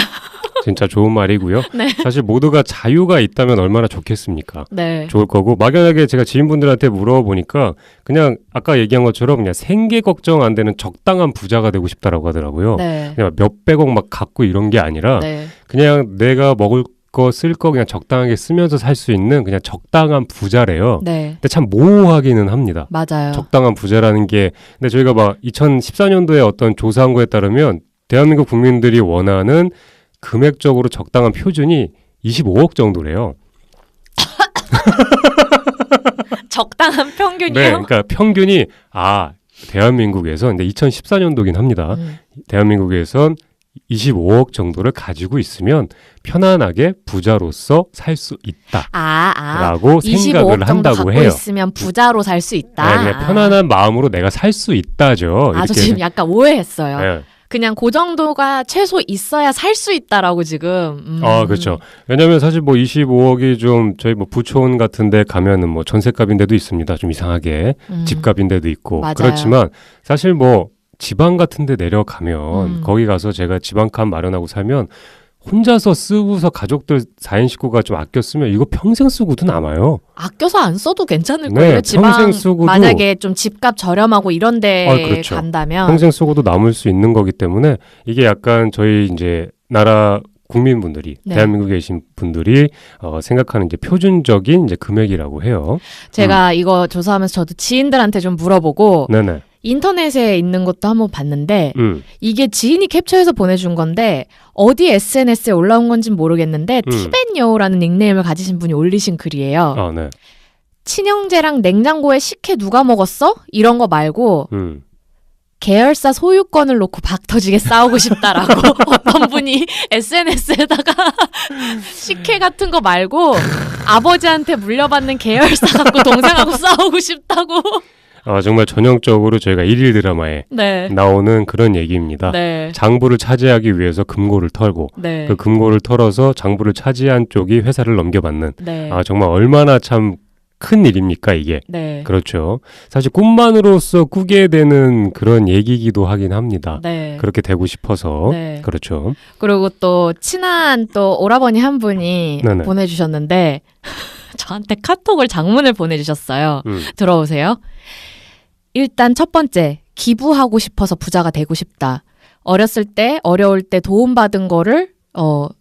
진짜 좋은 말이고요. 네. 사실 모두가 자유가 있다면 얼마나 좋겠습니까? 네. 좋을 거고 막연하게 제가 지인분들한테 물어보니까 그냥 아까 얘기한 것처럼 그냥 생계 걱정 안 되는 적당한 부자가 되고 싶다라고 하더라고요. 네. 그냥 몇백억 막 갖고 이런 게 아니라 네. 그냥 내가 먹을 거 쓸 거 그냥 적당하게 쓰면서 살 수 있는 그냥 적당한 부자래요. 네. 근데 참 모호하기는 합니다. 맞아요. 적당한 부자라는 게 근데 저희가 막 2014년도에 어떤 조사한 거에 따르면 대한민국 국민들이 원하는 금액적으로 적당한 표준이 25억 정도래요. 적당한 평균이요? 네, 그러니까 평균이 대한민국에서 근데 2014년도긴 합니다. 대한민국에선 25억 정도를 가지고 있으면 편안하게 부자로서 살 수 있다라고 25억 생각을 정도 한다고 갖고 해요. 있으면 부자로 살 수 있다. 네, 그냥 편안한 마음으로 내가 살 수 있다죠. 저 이렇게. 지금 약간 오해했어요. 네. 그냥 그 정도가 최소 있어야 살 수 있다라고 지금. 그렇죠. 왜냐면 사실 뭐 25억이 좀 저희 뭐 부촌 같은 데 가면은 뭐 전셋값인 데도 있습니다. 좀 이상하게. 집값인 데도 있고. 맞아요. 그렇지만 사실 뭐 지방 같은 데 내려가면 거기 가서 제가 지방칸 마련하고 살면 혼자서 쓰고서 가족들 4인 식구가 좀 아껴 쓰면 이거 평생 쓰고도 남아요. 아껴서 안 써도 괜찮을 네, 거예요. 지방 평생 쓰고도 만약에 좀 집값 저렴하고 이런 데 그렇죠. 간다면. 평생 쓰고도 남을 수 있는 거기 때문에 이게 약간 저희 이제 나라 국민분들이 네. 대한민국에 계신 분들이 생각하는 이제 표준적인 이제 금액이라고 해요. 제가 이거 조사하면서 저도 지인들한테 좀 물어보고 네네. 인터넷에 있는 것도 한번 봤는데 이게 지인이 캡처해서 보내준 건데 어디 SNS에 올라온 건지는 모르겠는데 티벳 여우라는 닉네임을 가지신 분이 올리신 글이에요. 네. 친형제랑 냉장고에 식혜 누가 먹었어? 이런 거 말고 계열사 소유권을 놓고 박 터지게 싸우고 싶다라고 어떤 분이 SNS에다가 식혜 같은 거 말고 아버지한테 물려받는 계열사 갖고 동생하고 싸우고 싶다고. 정말 전형적으로 저희가 일일 드라마에 네. 나오는 그런 얘기입니다. 네. 장부를 차지하기 위해서 금고를 털고 네. 그 금고를 털어서 장부를 차지한 쪽이 회사를 넘겨받는 네. 정말 얼마나 참 큰 일입니까 이게. 네. 그렇죠. 사실 꿈만으로서 꾸게 되는 그런 얘기이기도 하긴 합니다. 네. 그렇게 되고 싶어서. 네. 그렇죠. 그리고 또 친한 또 오라버니 한 분이 네네. 보내주셨는데 저한테 카톡을 장문을 보내주셨어요. 들어오세요. 일단 첫 번째, 기부하고 싶어서 부자가 되고 싶다. 어렸을 때 어려울 때 도움받은 거를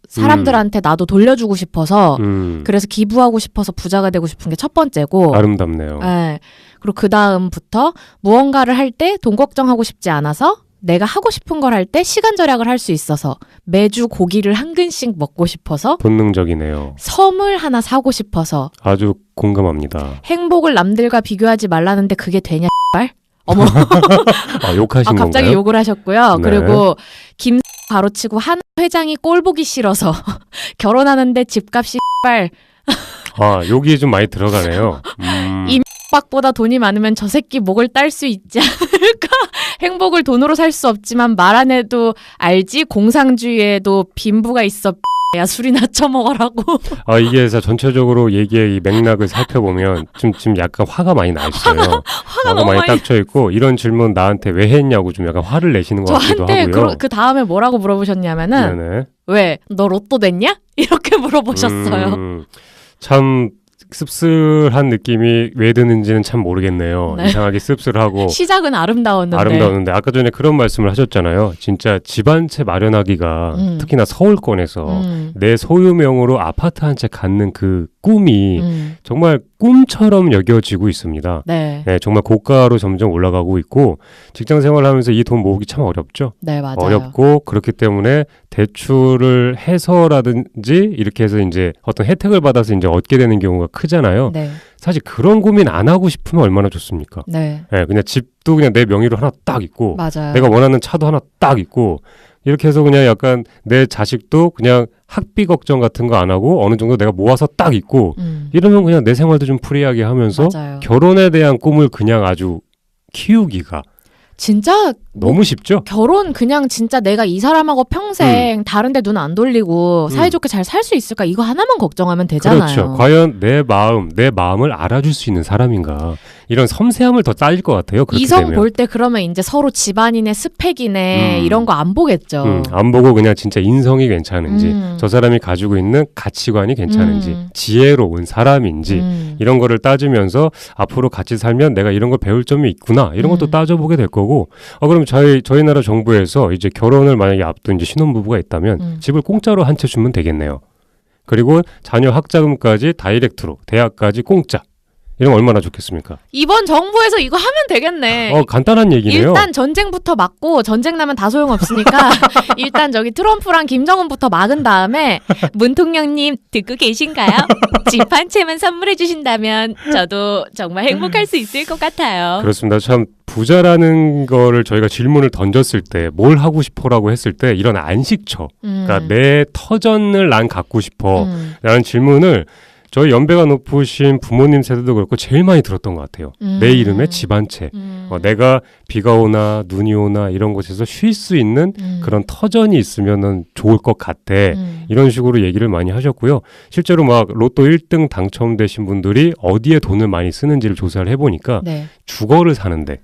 사람들한테 나도 돌려주고 싶어서 음. 그래서 기부하고 싶어서 부자가 되고 싶은 게 첫 번째고 아름답네요. 네. 그리고 그 다음부터 무언가를 할 때 돈 걱정하고 싶지 않아서 내가 하고 싶은 걸 할 때 시간 절약을 할 수 있어서 매주 고기를 한 근씩 먹고 싶어서 본능적이네요. 섬을 하나 사고 싶어서 아주 공감합니다. 행복을 남들과 비교하지 말라는데 그게 되냐 발? 어머 아, 욕하신 갑자기 건가요? 욕을 하셨고요. 네. 그리고 김 가로치고 한 회장이 꼴 보기 싫어서 결혼하는데 집값이 발 아, 욕이 좀 많이 들어가네요. 이 박보다 돈이 많으면 저 새끼 목을 딸 수 있지 않을까? 행복을 돈으로 살 수 없지만 말 안 해도 알지? 공상주의에도 빈부가 있어. 야 술이나 처먹어라고. 아, 이게 전체적으로 얘기의 이 맥락을 살펴보면 지금 약간 화가 많이 나 있어요. 화가 너무 많이 많이 딱 쳐 있고 이런 질문 나한테 왜 했냐고 좀 약간 화를 내시는 것 같기도 저한테 하고요. 그 다음에 뭐라고 물어보셨냐면은 네네. 왜? 너 로또 됐냐? 이렇게 물어보셨어요. 참 씁쓸한 느낌이 왜 드는지는 참 모르겠네요. 네. 이상하게 씁쓸하고 시작은 아름다웠는데. 아름다웠는데 아까 전에 그런 말씀을 하셨잖아요. 진짜 집 한 채 마련하기가 특히나 서울권에서 내 소유명으로 아파트 한 채 갖는 그 꿈이 정말 꿈처럼 여겨지고 있습니다. 네. 네, 정말 고가로 점점 올라가고 있고 직장 생활하면서 이 돈 모으기 참 어렵죠. 네, 맞아요. 어렵고 그렇기 때문에 대출을 해서라든지 이렇게 해서 이제 어떤 혜택을 받아서 이제 얻게 되는 경우가 크잖아요. 네. 사실 그런 고민 안 하고 싶으면 얼마나 좋습니까? 네. 네, 그냥 집도 그냥 내 명의로 하나 딱 있고 맞아요. 내가 원하는 차도 하나 딱 있고 이렇게 해서 그냥 약간 내 자식도 그냥 학비 걱정 같은 거 안 하고 어느 정도 내가 모아서 딱 있고 이러면 그냥 내 생활도 좀 프리하게 하면서 맞아요. 결혼에 대한 꿈을 그냥 아주 키우기가 진짜 너무 쉽죠? 결혼 그냥 진짜 내가 이 사람하고 평생 다른 데 눈 안 돌리고 사이좋게 잘 살 수 있을까 이거 하나만 걱정하면 되잖아요. 그렇죠. 과연 내 마음을 알아줄 수 있는 사람인가 이런 섬세함을 더 따질 것 같아요. 그렇게 이성 되면. 볼 때 그러면 이제 서로 집안이네 스펙이네 이런 거 안 보겠죠. 안 보고 그냥 진짜 인성이 괜찮은지 저 사람이 가지고 있는 가치관이 괜찮은지 지혜로운 사람인지 이런 거를 따지면서 앞으로 같이 살면 내가 이런 걸 배울 점이 있구나 이런 것도 따져보게 될 거고 그럼 저희 나라 정부에서 이제 결혼을 만약에 앞둔 이제 신혼부부가 있다면 집을 공짜로 한 채 주면 되겠네요. 그리고 자녀 학자금까지 다이렉트로 대학까지 공짜 이러면 얼마나 좋겠습니까? 이번 정부에서 이거 하면 되겠네. 간단한 얘기네요. 일단 전쟁부터 막고 전쟁 나면 다 소용없으니까 일단 저기 트럼프랑 김정은부터 막은 다음에 문통령님 듣고 계신가요? 집 한 채만 선물해 주신다면 저도 정말 행복할 수 있을 것 같아요. 그렇습니다. 참 부자라는 거를 저희가 질문을 던졌을 때 뭘 하고 싶어라고 했을 때 이런 안식처 그러니까 내 터전을 난 갖고 싶어 라는 질문을 저희 연배가 높으신 부모님 세대도 그렇고 제일 많이 들었던 것 같아요. 내 이름에 집 한 채. 내가 비가 오나 눈이 오나 이런 곳에서 쉴 수 있는 그런 터전이 있으면 좋을 것 같아. 이런 식으로 얘기를 많이 하셨고요. 실제로 막 로또 1등 당첨되신 분들이 어디에 돈을 많이 쓰는지를 조사를 해보니까 네. 주거를 사는데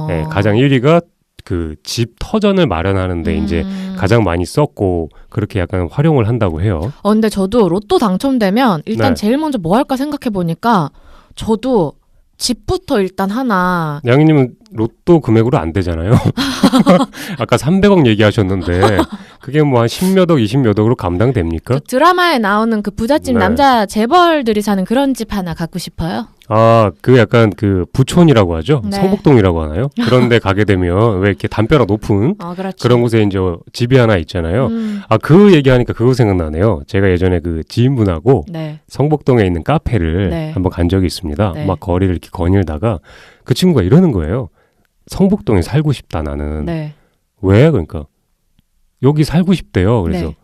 네, 가장 1위가 그 집 터전을 마련하는데 이제 가장 많이 썼고 그렇게 약간 활용을 한다고 해요. 근데 저도 로또 당첨되면 일단 네. 제일 먼저 뭐 할까 생각해 보니까 저도 집부터 일단 하나. 양희님은 로또 금액으로 안 되잖아요. 아까 300억 얘기하셨는데 그게 뭐 한 10몇 억, 20몇 억으로 감당됩니까? 그 드라마에 나오는 그 부잣집 네. 남자 재벌들이 사는 그런 집 하나 갖고 싶어요. 그 약간 그 부촌이라고 하죠. 네. 성북동이라고 하나요? 그런데 가게 되면 왜 이렇게 담벼락 높은 그렇죠. 그런 곳에 이제 집이 하나 있잖아요. 그 얘기하니까 그거 생각나네요. 제가 예전에 그 지인분하고 네. 성북동에 있는 카페를 네. 한번 간 적이 있습니다. 네. 막 거리를 이렇게 거닐다가 그 친구가 이러는 거예요. 성북동에 살고 싶다 나는. 네. 왜? 그러니까 여기 살고 싶대요. 그래서 네.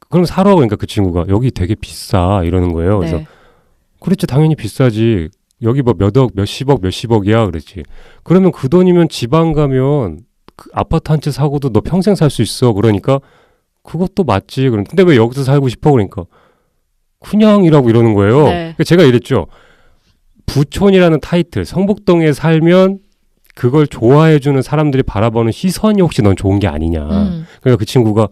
그럼 살아. 그러니까 그 친구가 여기 되게 비싸 이러는 거예요. 그래서 네. 그렇지 당연히 비싸지. 여기 뭐 몇 억, 몇십억이야. 그랬지. 그러면 그 돈이면 지방 가면 그 아파트 한 채 사고도 너 평생 살 수 있어. 그러니까 그것도 맞지. 근데 왜 여기서 살고 싶어? 그러니까 그냥이라고 이러는 거예요. 네. 그러니까 제가 이랬죠. 부촌이라는 타이틀, 성북동에 살면 그걸 좋아해주는 사람들이 바라보는 시선이 혹시 넌 좋은 게 아니냐. 그러니까 그 친구가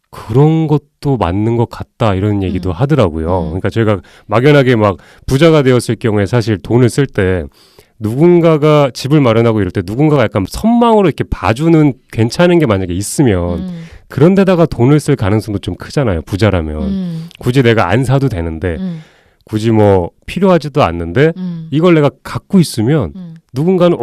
그런 것도 맞는 것 같다 이런 얘기도 하더라고요. 그러니까 저희가 막연하게 막 부자가 되었을 경우에 사실 돈을 쓸 때 누군가가 집을 마련하고 이럴 때 누군가가 약간 선망으로 이렇게 봐주는 괜찮은 게 만약에 있으면 그런데다가 돈을 쓸 가능성도 좀 크잖아요. 부자라면. 굳이 내가 안 사도 되는데 굳이 뭐 필요하지도 않는데 이걸 내가 갖고 있으면 누군가는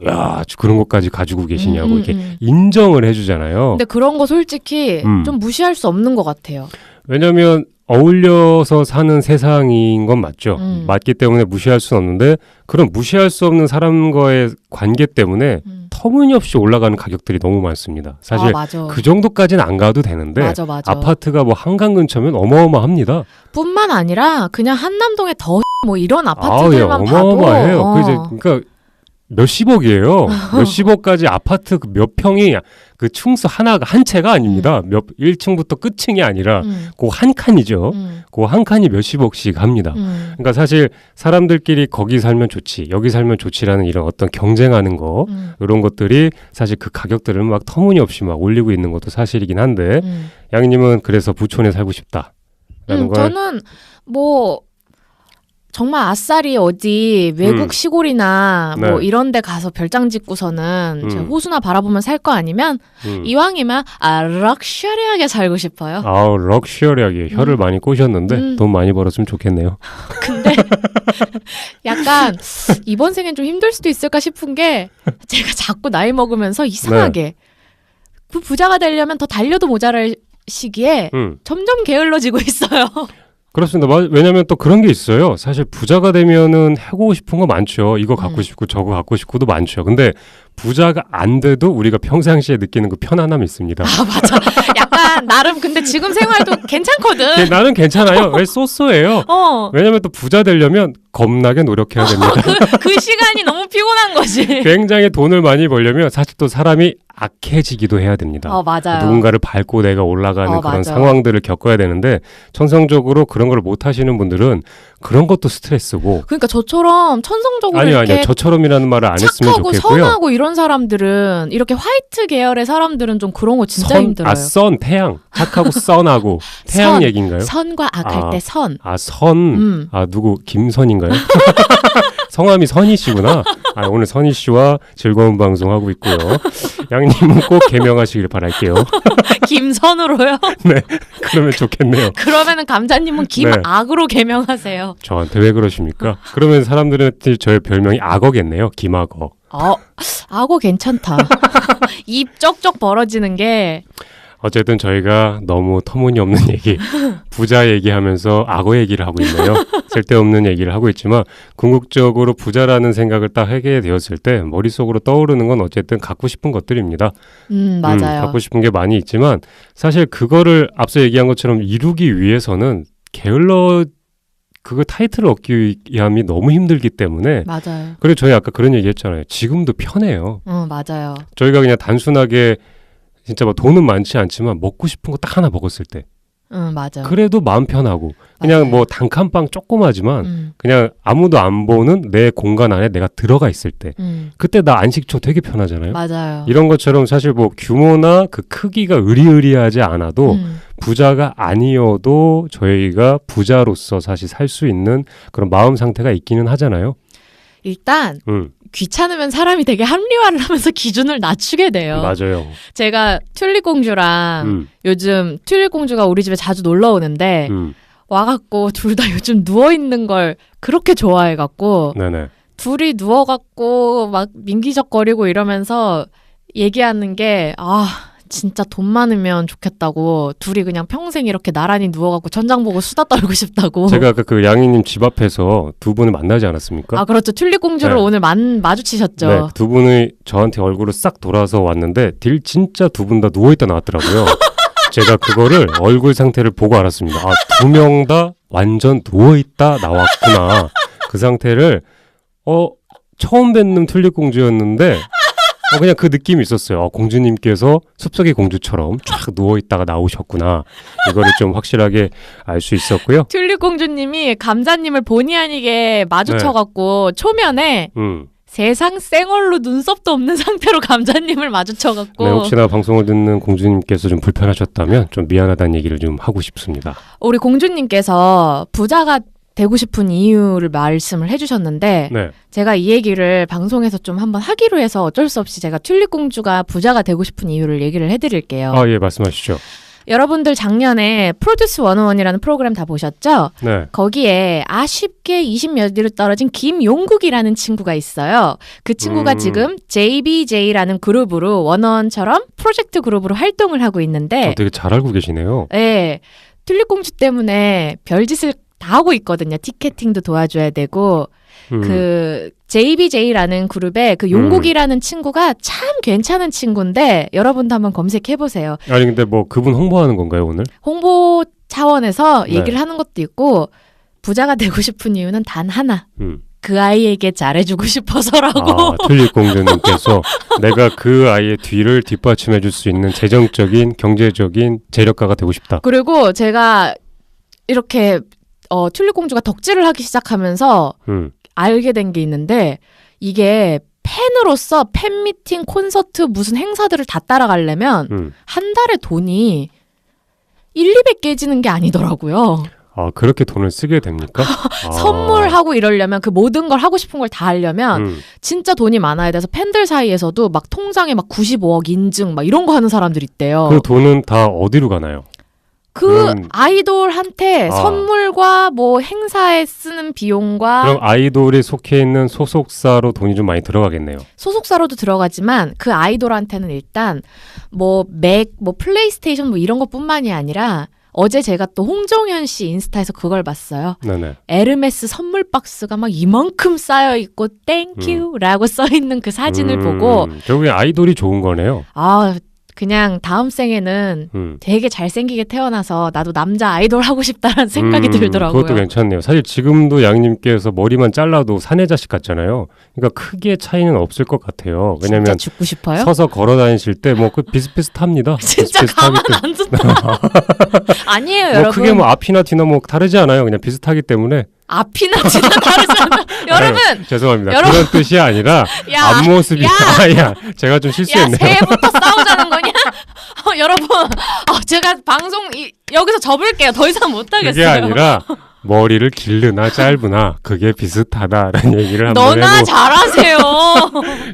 야 그런 것까지 가지고 계시냐고 이렇게 인정을 해주잖아요. 근데 그런 거 솔직히 좀 무시할 수 없는 것 같아요. 왜냐하면 어울려서 사는 세상인 건 맞죠. 맞기 때문에 무시할 수는 없는데 그런 무시할 수 없는 사람과의 관계 때문에 터무니없이 올라가는 가격들이 너무 많습니다. 사실 맞아. 그 정도까지는 안 가도 되는데 맞아. 아파트가 뭐 한강 근처면 어마어마합니다. 뿐만 아니라 그냥 한남동에 더 뭐 이런 아파트들만 봐도 어마어마해요. 그러니까 몇십억이에요. 몇십억까지 아파트 그몇 평이 그 충수 하나가 한 채가 아닙니다. 1층부터 끝층이 아니라 그 한 칸이죠. 그 한 칸이 몇십억씩 합니다. 그러니까 사실 사람들끼리 거기 살면 좋지, 여기 살면 좋지라는 이런 어떤 경쟁하는 거 이런 것들이 사실 그 가격들을 막 터무니없이 막 올리고 있는 것도 사실이긴 한데 양님은 그래서 부촌에 살고 싶다라는 걸 저는 뭐 정말 아싸리 어디 외국 시골이나 네. 뭐 이런 데 가서 별장 짓고서는 이제 호수나 바라보면 살 거 아니면 이왕이면 럭셔리하게 살고 싶어요. 럭셔리하게 혀를 많이 꼬셨는데 돈 많이 벌었으면 좋겠네요. 근데 약간 이번 생엔 좀 힘들 수도 있을까 싶은 게 제가 자꾸 나이 먹으면서 이상하게 그 부자가 되려면 더 달려도 모자랄 시기에 점점 게을러지고 있어요. 그렇습니다. 왜냐하면 또 그런 게 있어요. 사실 부자가 되면은 해보고 싶은 거 많죠. 이거 갖고 싶고 저거 갖고 싶고도 많죠. 근데 부자가 안 돼도 우리가 평상시에 느끼는 그 편안함이 있습니다. 맞아. 약간 나름 근데 지금 생활도 괜찮거든. 나는 괜찮아요. 왜 쏘쏘해요? 왜냐면 또 부자 되려면 겁나게 노력해야 됩니다. 그 시간이 너무 피곤한 거지. 굉장히 돈을 많이 벌려면 사실 또 사람이 악해지기도 해야 됩니다. 맞아요. 누군가를 밟고 내가 올라가는 그런 맞아. 상황들을 겪어야 되는데 천성적으로 그런 걸 못 하시는 분들은 그런 것도 스트레스고. 그러니까 저처럼 천성적으로 아니요. 이렇게 저처럼이라는 말을 안 했으면 착하고 좋겠고요. 선하고 이런 사람들은 이렇게 화이트 계열의 사람들은 좀 그런 거 진짜 힘들어요. 태양. 착하고 선하고 태양 선. 얘기인가요? 선과 악할 때 선. 선. 누구 김선인가요? 성함이 선희 씨구나. 오늘 선희 씨와 즐거운 방송 하고 있고요. 양님은 꼭 개명하시길 바랄게요. 김선으로요? 네, 그러면 좋겠네요. 그러면은 감자님은 김악으로 개명하세요. 저한테 왜 그러십니까? 그러면 사람들은 저의 별명이 악어겠네요. 김악어. 악어 괜찮다. 입 쩍쩍 벌어지는 게. 어쨌든 저희가 너무 터무니없는 얘기, 부자 얘기하면서 악어 얘기를 하고 있네요. 쓸데없는 얘기를 하고 있지만 궁극적으로 부자라는 생각을 딱 하게 되었을 때 머릿속으로 떠오르는 건 어쨌든 갖고 싶은 것들입니다. 맞아요. 갖고 싶은 게 많이 있지만 사실 그거를 앞서 얘기한 것처럼 이루기 위해서는 그거 타이틀을 얻기 위함이 너무 힘들기 때문에 맞아요. 그리고 저희 아까 그런 얘기 했잖아요. 지금도 편해요. 맞아요. 저희가 그냥 단순하게 진짜 뭐 돈은 많지 않지만 먹고 싶은 거 딱 하나 먹었을 때 맞아. 그래도 마음 편하고 그냥 맞아요. 뭐 단칸방 조그마지만 그냥 아무도 안 보는 내 공간 안에 내가 들어가 있을 때 그때 나 안식처 되게 편하잖아요. 맞아요. 이런 것처럼 사실 뭐 규모나 그 크기가 의리의리하지 않아도 부자가 아니어도 저희가 부자로서 사실 살 수 있는 그런 마음 상태가 있기는 하잖아요. 일단 귀찮으면 사람이 되게 합리화를 하면서 기준을 낮추게 돼요. 맞아요. 제가 튤립 공주랑 요즘 튤립 공주가 우리 집에 자주 놀러 오는데 와갖고 둘 다 요즘 누워있는 걸 그렇게 좋아해갖고 네네. 둘이 누워갖고 막 민기적거리고 이러면서 얘기하는 게 진짜 돈 많으면 좋겠다고 둘이 그냥 평생 이렇게 나란히 누워갖고 천장 보고 수다 떨고 싶다고. 제가 아까 그 양이님 집 앞에서 두 분을 만나지 않았습니까? 그렇죠. 튤립 공주를 네. 오늘 마주치셨죠. 네, 두 분이 저한테 얼굴을 싹 돌아서 왔는데 진짜 두 분 다 누워있다 나왔더라고요. 제가 그거를 얼굴 상태를 보고 알았습니다. 두 명 다 완전 누워있다 나왔구나. 그 상태를 처음 뵙는 튤립 공주였는데 그냥 그 느낌이 있었어요. 공주님께서 숲속의 공주처럼 쫙 누워있다가 나오셨구나. 이거를 좀 확실하게 알 수 있었고요. 튤립 공주님이 감자님을 본의 아니게 마주쳐갖고 초면에 세상 쌩얼로 눈썹도 없는 상태로 감자님을 마주쳐갖고 네, 혹시나 방송을 듣는 공주님께서 좀 불편하셨다면 좀 미안하다는 얘기를 좀 하고 싶습니다. 우리 공주님께서 부자가 되고 싶은 이유를 말씀을 해주셨는데 네. 제가 이 얘기를 방송에서 좀 한번 하기로 해서 어쩔 수 없이 제가 튤립 공주가 부자가 되고 싶은 이유를 얘기를 해드릴게요. 아, 예, 말씀하시죠. 여러분들 작년에 프로듀스 101이라는 프로그램 다 보셨죠? 네. 거기에 아쉽게 20몇 위로 떨어진 김용국이라는 친구가 있어요. 그 친구가 지금 JBJ라는 그룹으로 원어원처럼 프로젝트 그룹으로 활동을 하고 있는데 되게 잘 알고 계시네요. 네, 튤립 공주 때문에 별짓을 다 하고 있거든요. 티켓팅도 도와줘야 되고 그 JBJ라는 그룹의 그 용국이라는 친구가 참 괜찮은 친구인데 여러분도 한번 검색해보세요. 아니 근데 뭐 그분 홍보하는 건가요 오늘? 홍보 차원에서 네. 얘기를 하는 것도 있고 부자가 되고 싶은 이유는 단 하나. 음. 그 아이에게 잘해주고 싶어서라고. 아, 튤립 공주님께서 내가 그 아이의 뒤를 뒷받침해 줄 수 있는 재정적인 경제적인 재력가가 되고 싶다. 그리고 제가 이렇게 튤립 공주가 덕질을 하기 시작하면서 알게 된 게 있는데 이게 팬으로서 팬미팅, 콘서트, 무슨 행사들을 다 따라가려면 한 달에 돈이 1,200 깨지는 게 아니더라고요. 아, 그렇게 돈을 쓰게 됩니까? 아. 선물하고 이러려면 그 모든 걸 하고 싶은 걸 다 하려면 진짜 돈이 많아야 돼서 팬들 사이에서도 막 통장에 막 95억 인증 막 이런 거 하는 사람들 있대요. 그 돈은 다 어디로 가나요? 그 아이돌한테 아. 선물과 뭐 행사에 쓰는 비용과 그럼 아이돌이 속해 있는 소속사로 돈이 좀 많이 들어가겠네요. 소속사로도 들어가지만 그 아이돌한테는 일단 뭐 맥, 뭐 플레이스테이션 뭐 이런 것뿐만이 아니라 어제 제가 또 홍정현 씨 인스타에서 그걸 봤어요. 네네. 에르메스 선물 박스가 막 이만큼 쌓여 있고 땡큐라고 써 있는 그 사진을 보고 결국에 아이돌이 좋은 거네요. 아 그냥 다음 생에는 되게 잘생기게 태어나서 나도 남자 아이돌 하고 싶다라는 생각이 들더라고요. 그것도 괜찮네요. 사실 지금도 양님께서 머리만 잘라도 사내 자식 같잖아요. 그러니까 크게 차이는 없을 것 같아요. 왜냐면 진짜 죽고 싶어요? 서서 걸어 다니실 때 뭐 그 비슷비슷합니다. 진짜 가만 안 둔다. 아니에요, 뭐 여러분. 크게 뭐 앞이나 뒤나 뭐 다르지 않아요. 그냥 비슷하기 때문에. 앞이나 뒤나 다르지 않아. 여러분. 아유, 죄송합니다. 여러분. 그런 뜻이 아니라 야, 앞모습이 야, 제가 좀 야, 실수했네요. 새해부터 싸우자는 거냐? 여러분, 제가 방송 여기서 접을게요. 더 이상 못 하겠어요. 그게 아니라 머리를 길르나 짧으나 그게 비슷하다라는 얘기를 한번 너나 해보. 잘하세요.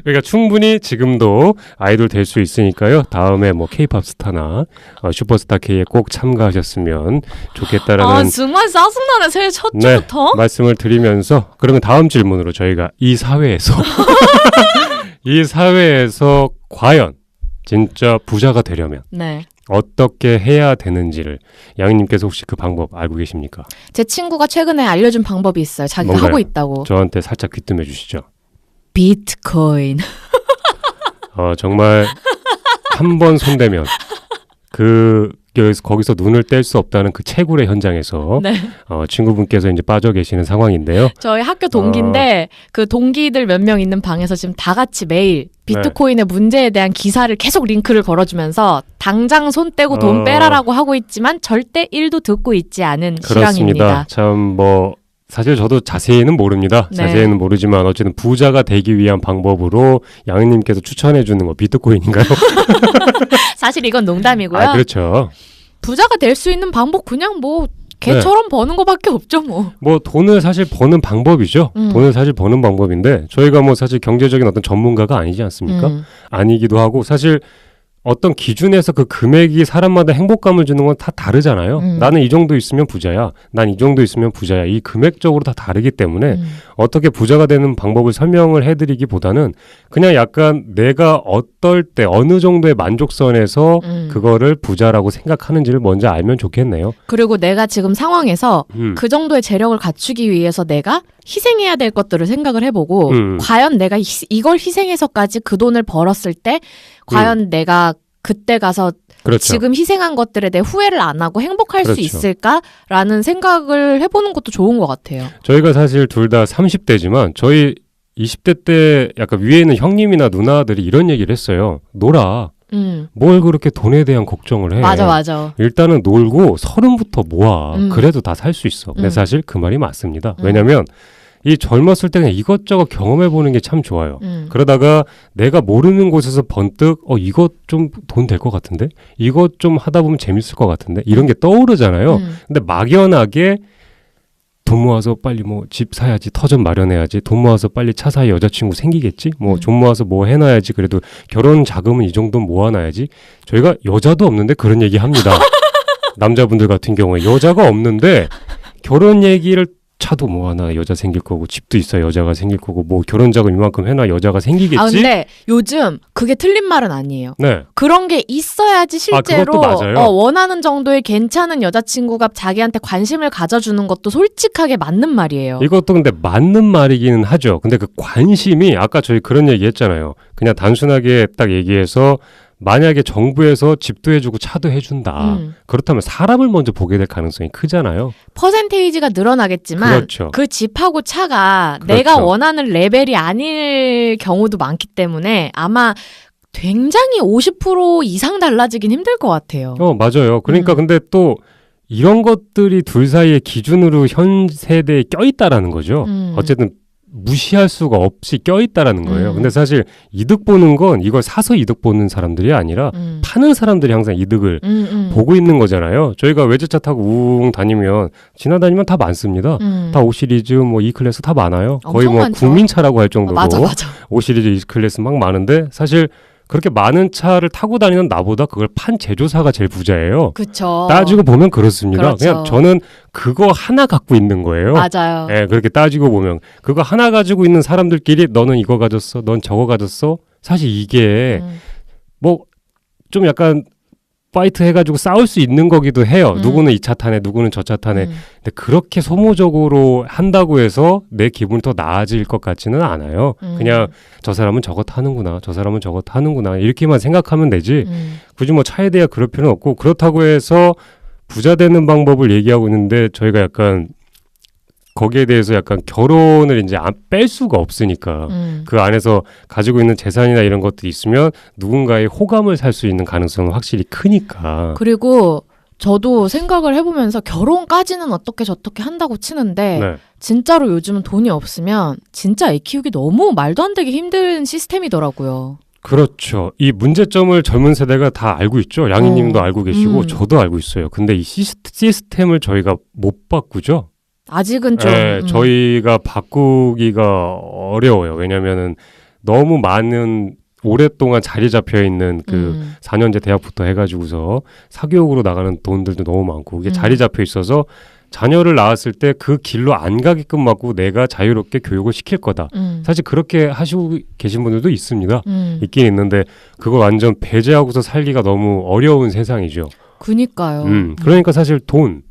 그러니까 충분히 지금도 아이돌 될 수 있으니까요. 다음에 뭐 K-팝 스타나 슈퍼스타 K에 꼭 참가하셨으면 좋겠다라는 정말 짜증나네. 새해 첫 네, 주부터. 말씀을 드리면서 그러면 다음 질문으로 저희가 이 사회에서 이 사회에서 과연 진짜 부자가 되려면 네. 어떻게 해야 되는지를 양님께서 혹시 그 방법 알고 계십니까? 제 친구가 최근에 알려준 방법이 있어요. 자기가 뭔가요? 하고 있다고. 저한테 살짝 귀뜸해 주시죠. 비트코인. 정말 한 번 손대면 거기서 눈을 뗄 수 없다는 그 채굴의 현장에서 네. 친구분께서 이제 빠져 계시는 상황인데요. 저희 학교 동기인데 그 동기들 몇 명 있는 방에서 지금 다 같이 매일 비트코인의 문제에 대한 기사를 계속 링크를 걸어주면서 당장 손 떼고 돈 빼라라고 하고 있지만 절대 1도 듣고 있지 않은 그렇습니다. 실황입니다. 참 사실 저도 자세히는 모릅니다. 네. 자세히는 모르지만 어쨌든 부자가 되기 위한 방법으로 양님께서 추천해 주는 거 비트코인인가요? 사실 이건 농담이고요. 아, 그렇죠. 부자가 될 수 있는 방법 그냥 뭐 개처럼 버는 거밖에 없죠 뭐. 뭐 돈을 사실 버는 방법이죠. 돈을 사실 버는 방법인데 저희가 뭐 사실 경제적인 어떤 전문가가 아니지 않습니까? 아니기도 하고 사실 어떤 기준에서 그 금액이 사람마다 행복감을 주는 건 다 다르잖아요. 나는 이 정도 있으면 부자야. 난 이 정도 있으면 부자야. 이 금액적으로 다 다르기 때문에 어떻게 부자가 되는 방법을 설명을 해드리기보다는 그냥 약간 내가 어떨 때 어느 정도의 만족선에서 그거를 부자라고 생각하는지를 먼저 알면 좋겠네요. 그리고 내가 지금 상황에서 그 정도의 재력을 갖추기 위해서 내가 희생해야 될 것들을 생각을 해보고 과연 내가 이걸 희생해서까지 그 돈을 벌었을 때 과연 내가 그때 가서 그렇죠. 지금 희생한 것들에 대해 후회를 안 하고 행복할 그렇죠. 수 있을까라는 생각을 해보는 것도 좋은 것 같아요. 저희가 사실 둘 다 30대지만 저희 20대 때 약간 위에 있는 형님이나 누나들이 이런 얘기를 했어요. 놀아. 뭘 그렇게 돈에 대한 걱정을 해. 맞아. 일단은 놀고 30부터 모아. 그래도 다 살 수 있어. 근데 사실 그 말이 맞습니다. 왜냐면 이 젊었을 때 그냥 이것저것 경험해보는 게 참 좋아요. 그러다가 내가 모르는 곳에서 번뜩 이것 좀 돈 될 것 같은데? 이것 좀 하다 보면 재밌을 것 같은데? 이런 게 떠오르잖아요. 근데 막연하게 돈 모아서 빨리 뭐 집 사야지, 터 좀 마련해야지, 돈 모아서 빨리 차 사야 여자친구 생기겠지, 뭐 돈 모아서 뭐 해놔야지, 그래도 결혼 자금은 이 정도 모아놔야지. 저희가 여자도 없는데 그런 얘기 합니다. 남자분들 같은 경우에 여자가 없는데 결혼 얘기를, 차도 모아놔 여자 생길 거고, 집도 있어야 여자가 생길 거고, 뭐 결혼 자금 이만큼 해놔 여자가 생기겠지. 아 근데 요즘 그게 틀린 말은 아니에요. 네. 그런 게 있어야지 실제로 그것도 맞아요. 원하는 정도의 괜찮은 여자친구가 자기한테 관심을 가져주는 것도 솔직하게 맞는 말이에요. 이것도 근데 맞는 말이기는 하죠. 근데 그 관심이, 아까 저희 그런 얘기 했잖아요. 그냥 단순하게 딱 얘기해서 만약에 정부에서 집도 해주고 차도 해준다. 그렇다면 사람을 먼저 보게 될 가능성이 크잖아요. 퍼센테이지가 늘어나겠지만 그렇죠. 그 집하고 차가 그렇죠. 내가 원하는 레벨이 아닐 경우도 많기 때문에 아마 굉장히 50% 이상 달라지긴 힘들 것 같아요. 맞아요. 그러니까 근데 또 이런 것들이 둘 사이의 기준으로 현 세대에 껴있다라는 거죠. 어쨌든 무시할 수가 없이 껴있다라는 거예요. 근데 사실 이득 보는 건 이걸 사서 이득 보는 사람들이 아니라 파는 사람들이 항상 이득을 보고 있는 거잖아요. 저희가 외제차 타고 웅 다니면, 지나다니면 다 많습니다. 다 5시리즈, 뭐 E클래스 다 많아요. 거의 뭐 많죠. 국민차라고 할 정도로 맞아. 5시리즈, E클래스 막 많은데, 사실 그렇게 많은 차를 타고 다니는 나보다 그걸 판 제조사가 제일 부자예요. 그렇죠. 따지고 보면 그렇습니다. 그렇죠. 그냥 저는 그거 하나 갖고 있는 거예요. 맞아요. 예, 그렇게 따지고 보면 그거 하나 가지고 있는 사람들끼리 너는 이거 가졌어, 넌 저거 가졌어. 사실 이게 뭐 좀 약간 파이트 해가지고 싸울 수 있는 거기도 해요. 누구는 이 차 타네, 누구는 저 차 타네. 근데 그렇게 소모적으로 한다고 해서 내 기분이 더 나아질 것 같지는 않아요. 그냥 저 사람은 저거 타는구나, 저 사람은 저거 타는구나, 이렇게만 생각하면 되지. 굳이 뭐 차에 대해 그럴 필요는 없고, 그렇다고 해서 부자 되는 방법을 얘기하고 있는데 저희가 약간 거기에 대해서 약간 결혼을 이제 안 뺄 수가 없으니까 그 안에서 가지고 있는 재산이나 이런 것들이 있으면 누군가의 호감을 살 수 있는 가능성은 확실히 크니까. 그리고 저도 생각을 해보면서 결혼까지는 어떻게 저떻게 한다고 치는데 네. 진짜로 요즘은 돈이 없으면 진짜 애 키우기 너무 말도 안 되게 힘든 시스템이더라고요. 그렇죠. 이 문제점을 젊은 세대가 다 알고 있죠. 양희님도 알고 계시고 저도 알고 있어요. 근데 이 시스템을 저희가 못 바꾸죠. 아직은 좀 네, 저희가 바꾸기가 어려워요. 왜냐면은 너무 많은 오랫동안 자리 잡혀 있는 그 4년제 대학부터 해가지고서 사교육으로 나가는 돈들도 너무 많고, 그게 자리 잡혀 있어서 자녀를 낳았을 때 그 길로 안 가게끔 막고 내가 자유롭게 교육을 시킬 거다. 사실 그렇게 하시고 계신 분들도 있습니다. 있긴 있는데 그걸 완전 배제하고서 살기가 너무 어려운 세상이죠. 그니까요. 그러니까 사실 돈이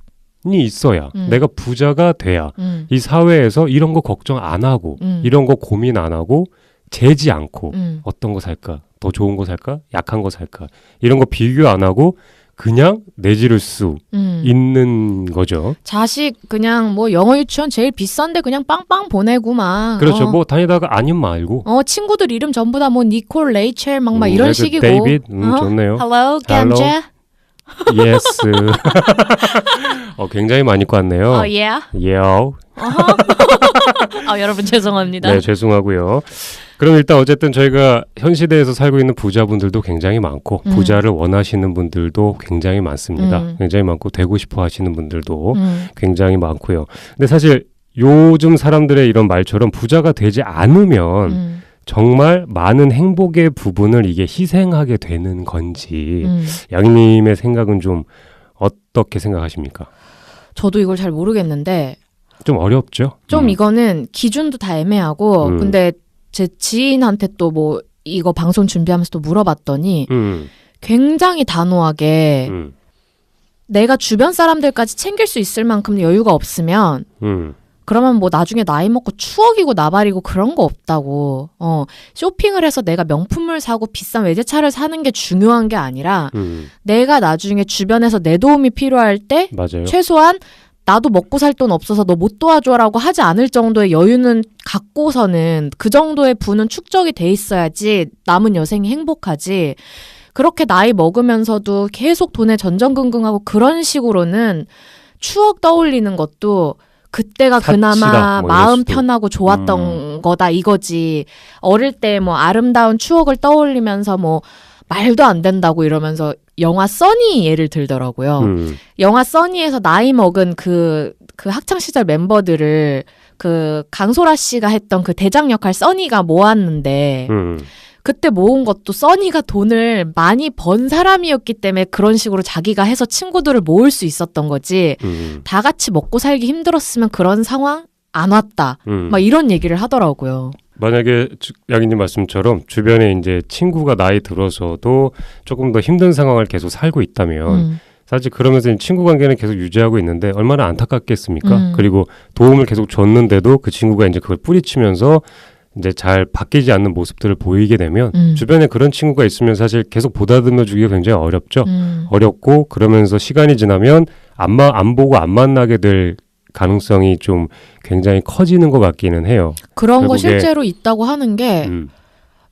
있어야, 내가 부자가 돼야 이 사회에서 이런 거 걱정 안 하고 이런 거 고민 안 하고 재지 않고 어떤 거 살까? 더 좋은 거 살까? 약한 거 살까? 이런 거 비교 안 하고 그냥 내지를 수 있는 거죠. 자식 그냥 뭐 영어 유치원 제일 비싼데 그냥 빵빵 보내고 막. 그렇죠. 뭐 다니다가 아님 말고. 친구들 이름 전부 다 뭐 니콜, 레이첼 막 이런 식이고. 데이빗, 좋네요. Hello, 감자. Yes. 굉장히 많이 입고 왔네요. Yeah. Yeah. 여러분 죄송합니다. 네, 죄송하고요. 그럼 일단 어쨌든 저희가 현 시대에서 살고 있는 부자분들도 굉장히 많고 부자를 원하시는 분들도 굉장히 많습니다. 굉장히 많고 되고 싶어 하시는 분들도 굉장히 많고요. 근데 사실 요즘 사람들의 이런 말처럼 부자가 되지 않으면 정말 많은 행복의 부분을 이게 희생하게 되는 건지 양님의 생각은 좀 어떻게 생각하십니까? 저도 이걸 잘 모르겠는데 좀 어렵죠? 좀 이거는 기준도 다 애매하고 근데 제 지인한테 또 뭐 이거 방송 준비하면서 또 물어봤더니 굉장히 단호하게 내가 주변 사람들까지 챙길 수 있을 만큼 여유가 없으면 그러면 뭐 나중에 나이 먹고 추억이고 나발이고 그런 거 없다고. 쇼핑을 해서 내가 명품을 사고 비싼 외제차를 사는 게 중요한 게 아니라 내가 나중에 주변에서 내 도움이 필요할 때 맞아요. 최소한 나도 먹고 살 돈 없어서 너 못 도와줘라고 하지 않을 정도의 여유는 갖고서는 그 정도의 부는 축적이 돼 있어야지 남은 여생이 행복하지. 그렇게 나이 먹으면서도 계속 돈에 전전긍긍하고 그런 식으로는 추억 떠올리는 것도 그때가 그나마 뭐 마음 편하고 좋았던 거다 이거지. 어릴 때 뭐 아름다운 추억을 떠올리면서 뭐 말도 안 된다고 이러면서 영화 써니 예를 들더라고요. 영화 써니에서 나이 먹은 그 학창 시절 멤버들을 그 강소라 씨가 했던 그 대장 역할 써니가 모았는데 그때 모은 것도 써니가 돈을 많이 번 사람이었기 때문에 그런 식으로 자기가 해서 친구들을 모을 수 있었던 거지. 다 같이 먹고 살기 힘들었으면 그런 상황 안 왔다. 막 이런 얘기를 하더라고요. 만약에 양희님 말씀처럼 주변에 이제 친구가 나이 들어서도 조금 더 힘든 상황을 계속 살고 있다면 사실 그러면서 친구 관계는 계속 유지하고 있는데 얼마나 안타깝겠습니까? 그리고 도움을 계속 줬는데도 그 친구가 이제 그걸 뿌리치면서 이제 잘 바뀌지 않는 모습들을 보이게 되면 주변에 그런 친구가 있으면 사실 계속 보다듬어 주기가 굉장히 어렵죠. 어렵고 그러면서 시간이 지나면 안 보고 안 만나게 될 가능성이 좀 굉장히 커지는 것 같기는 해요. 그런 거 실제로 있다고 하는 게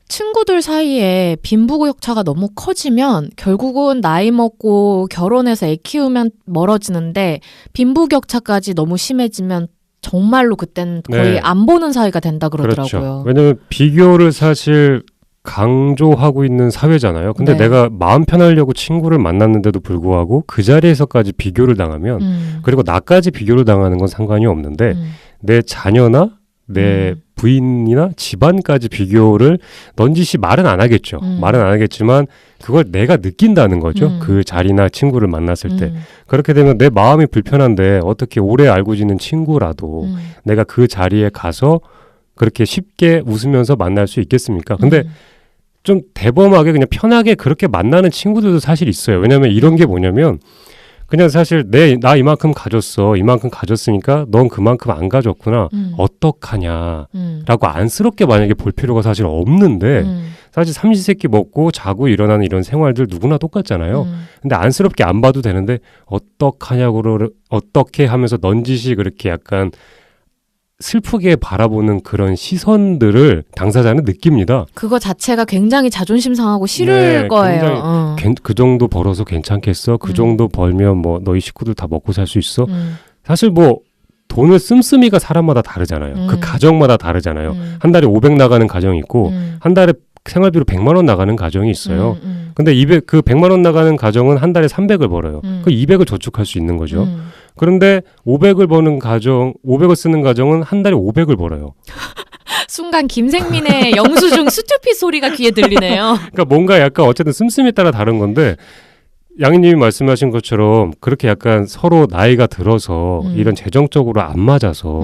친구들 사이에 빈부격차가 너무 커지면 결국은 나이 먹고 결혼해서 애 키우면 멀어지는데 빈부격차까지 너무 심해지면 정말로 그땐 거의 안 보는 사이가 된다 그러더라고요. 그렇죠. 왜냐하면 비교를 사실 강조하고 있는 사회잖아요. 근데 내가 마음 편하려고 친구를 만났는데도 불구하고 그 자리에서까지 비교를 당하면 그리고 나까지 비교를 당하는 건 상관이 없는데 내 자녀나 내 부인이나 집안까지 비교를 넌지시 말은 안 하겠죠. 말은 안 하겠지만 그걸 내가 느낀다는 거죠. 그 자리나 친구를 만났을 때. 그렇게 되면 내 마음이 불편한데 어떻게 오래 알고 지낸 친구라도 내가 그 자리에 가서 그렇게 쉽게 웃으면서 만날 수 있겠습니까? 근데 좀 대범하게 그냥 편하게 그렇게 만나는 친구들도 사실 있어요. 왜냐하면 이런 게 뭐냐면 그냥 사실 나 이만큼 가졌어. 이만큼 가졌으니까 넌 그만큼 안 가졌구나. 어떡하냐라고 안쓰럽게 만약에 볼 필요가 사실 없는데 사실 삼시세끼 먹고 자고 일어나는 이런 생활들 누구나 똑같잖아요. 근데 안쓰럽게 안 봐도 되는데 어떡하냐고 어떻게 하면서 넌지시 그렇게 약간 슬프게 바라보는 그런 시선들을 당사자는 느낍니다. 그거 자체가 굉장히 자존심 상하고 싫을 거예요. 그 정도 벌어서 괜찮겠어? 그 정도 벌면 뭐 너희 식구들 다 먹고 살 수 있어? 사실 뭐 돈을 씀씀이가 사람마다 다르잖아요. 그 가정마다 다르잖아요. 한 달에 500 나가는 가정이 있고 한 달에 생활비로 100만 원 나가는 가정이 있어요. 근데 그 100만 원 나가는 가정은 한 달에 300을 벌어요. 그 200을 저축할 수 있는 거죠. 그런데 500을 버는 가정, 500을 쓰는 가정은 한 달에 500을 벌어요. 순간 김생민의 영수증 스투피 소리가 귀에 들리네요. 그러니까 뭔가 약간 어쨌든 씀씀이에 따라 다른 건데 양희님이 말씀하신 것처럼 그렇게 약간 서로 나이가 들어서 이런 재정적으로 안 맞아서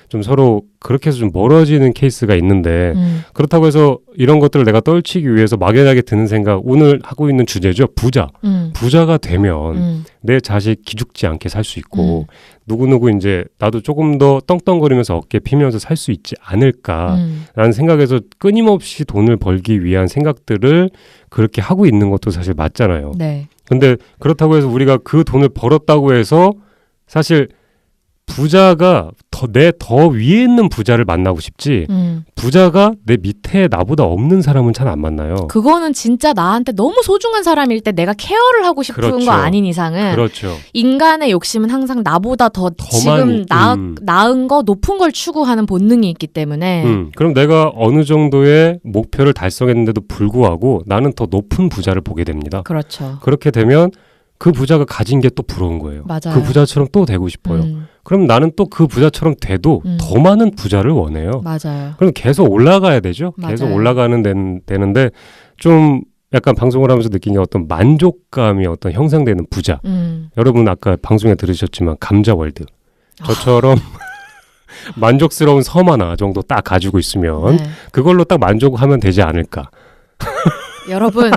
좀 서로 그렇게 해서 좀 멀어지는 케이스가 있는데 그렇다고 해서 이런 것들을 내가 떨치기 위해서 막연하게 드는 생각, 오늘 하고 있는 주제죠. 부자가 되면 내 자식 기죽지 않게 살 수 있고 누구누구 이제 나도 조금 더 떵떵거리면서 어깨 피면서 살 수 있지 않을까라는 생각에서 끊임없이 돈을 벌기 위한 생각들을 그렇게 하고 있는 것도 사실 맞잖아요. 네. 근데 그렇다고 해서 우리가 그 돈을 벌었다고 해서 사실 부자가 내 더 위에 있는 부자를 만나고 싶지 부자가 내 밑에 나보다 없는 사람은 잘 안 만나요. 그거는 진짜 나한테 너무 소중한 사람일 때 내가 케어를 하고 싶은 거 아닌 이상은 인간의 욕심은 항상 나보다 더 지금 나은 거 높은 걸 추구하는 본능이 있기 때문에 그럼 내가 어느 정도의 목표를 달성했는데도 불구하고 나는 더 높은 부자를 보게 됩니다. 그렇죠. 그렇게 되면 그 부자가 가진 게 또 부러운 거예요. 맞아요. 그 부자처럼 또 되고 싶어요. 그럼 나는 또 그 부자처럼 돼도 더 많은 부자를 원해요. 맞아요. 그럼 계속 올라가야 되죠. 계속 맞아요. 올라가는 되는데 좀 약간 방송을 하면서 느낀 게 어떤 만족감이 어떤 형성되는 부자. 여러분 아까 방송에 들으셨지만 감자월드. 저처럼 만족스러운 섬 하나 정도 딱 가지고 있으면 그걸로 딱 만족하면 되지 않을까. 여러분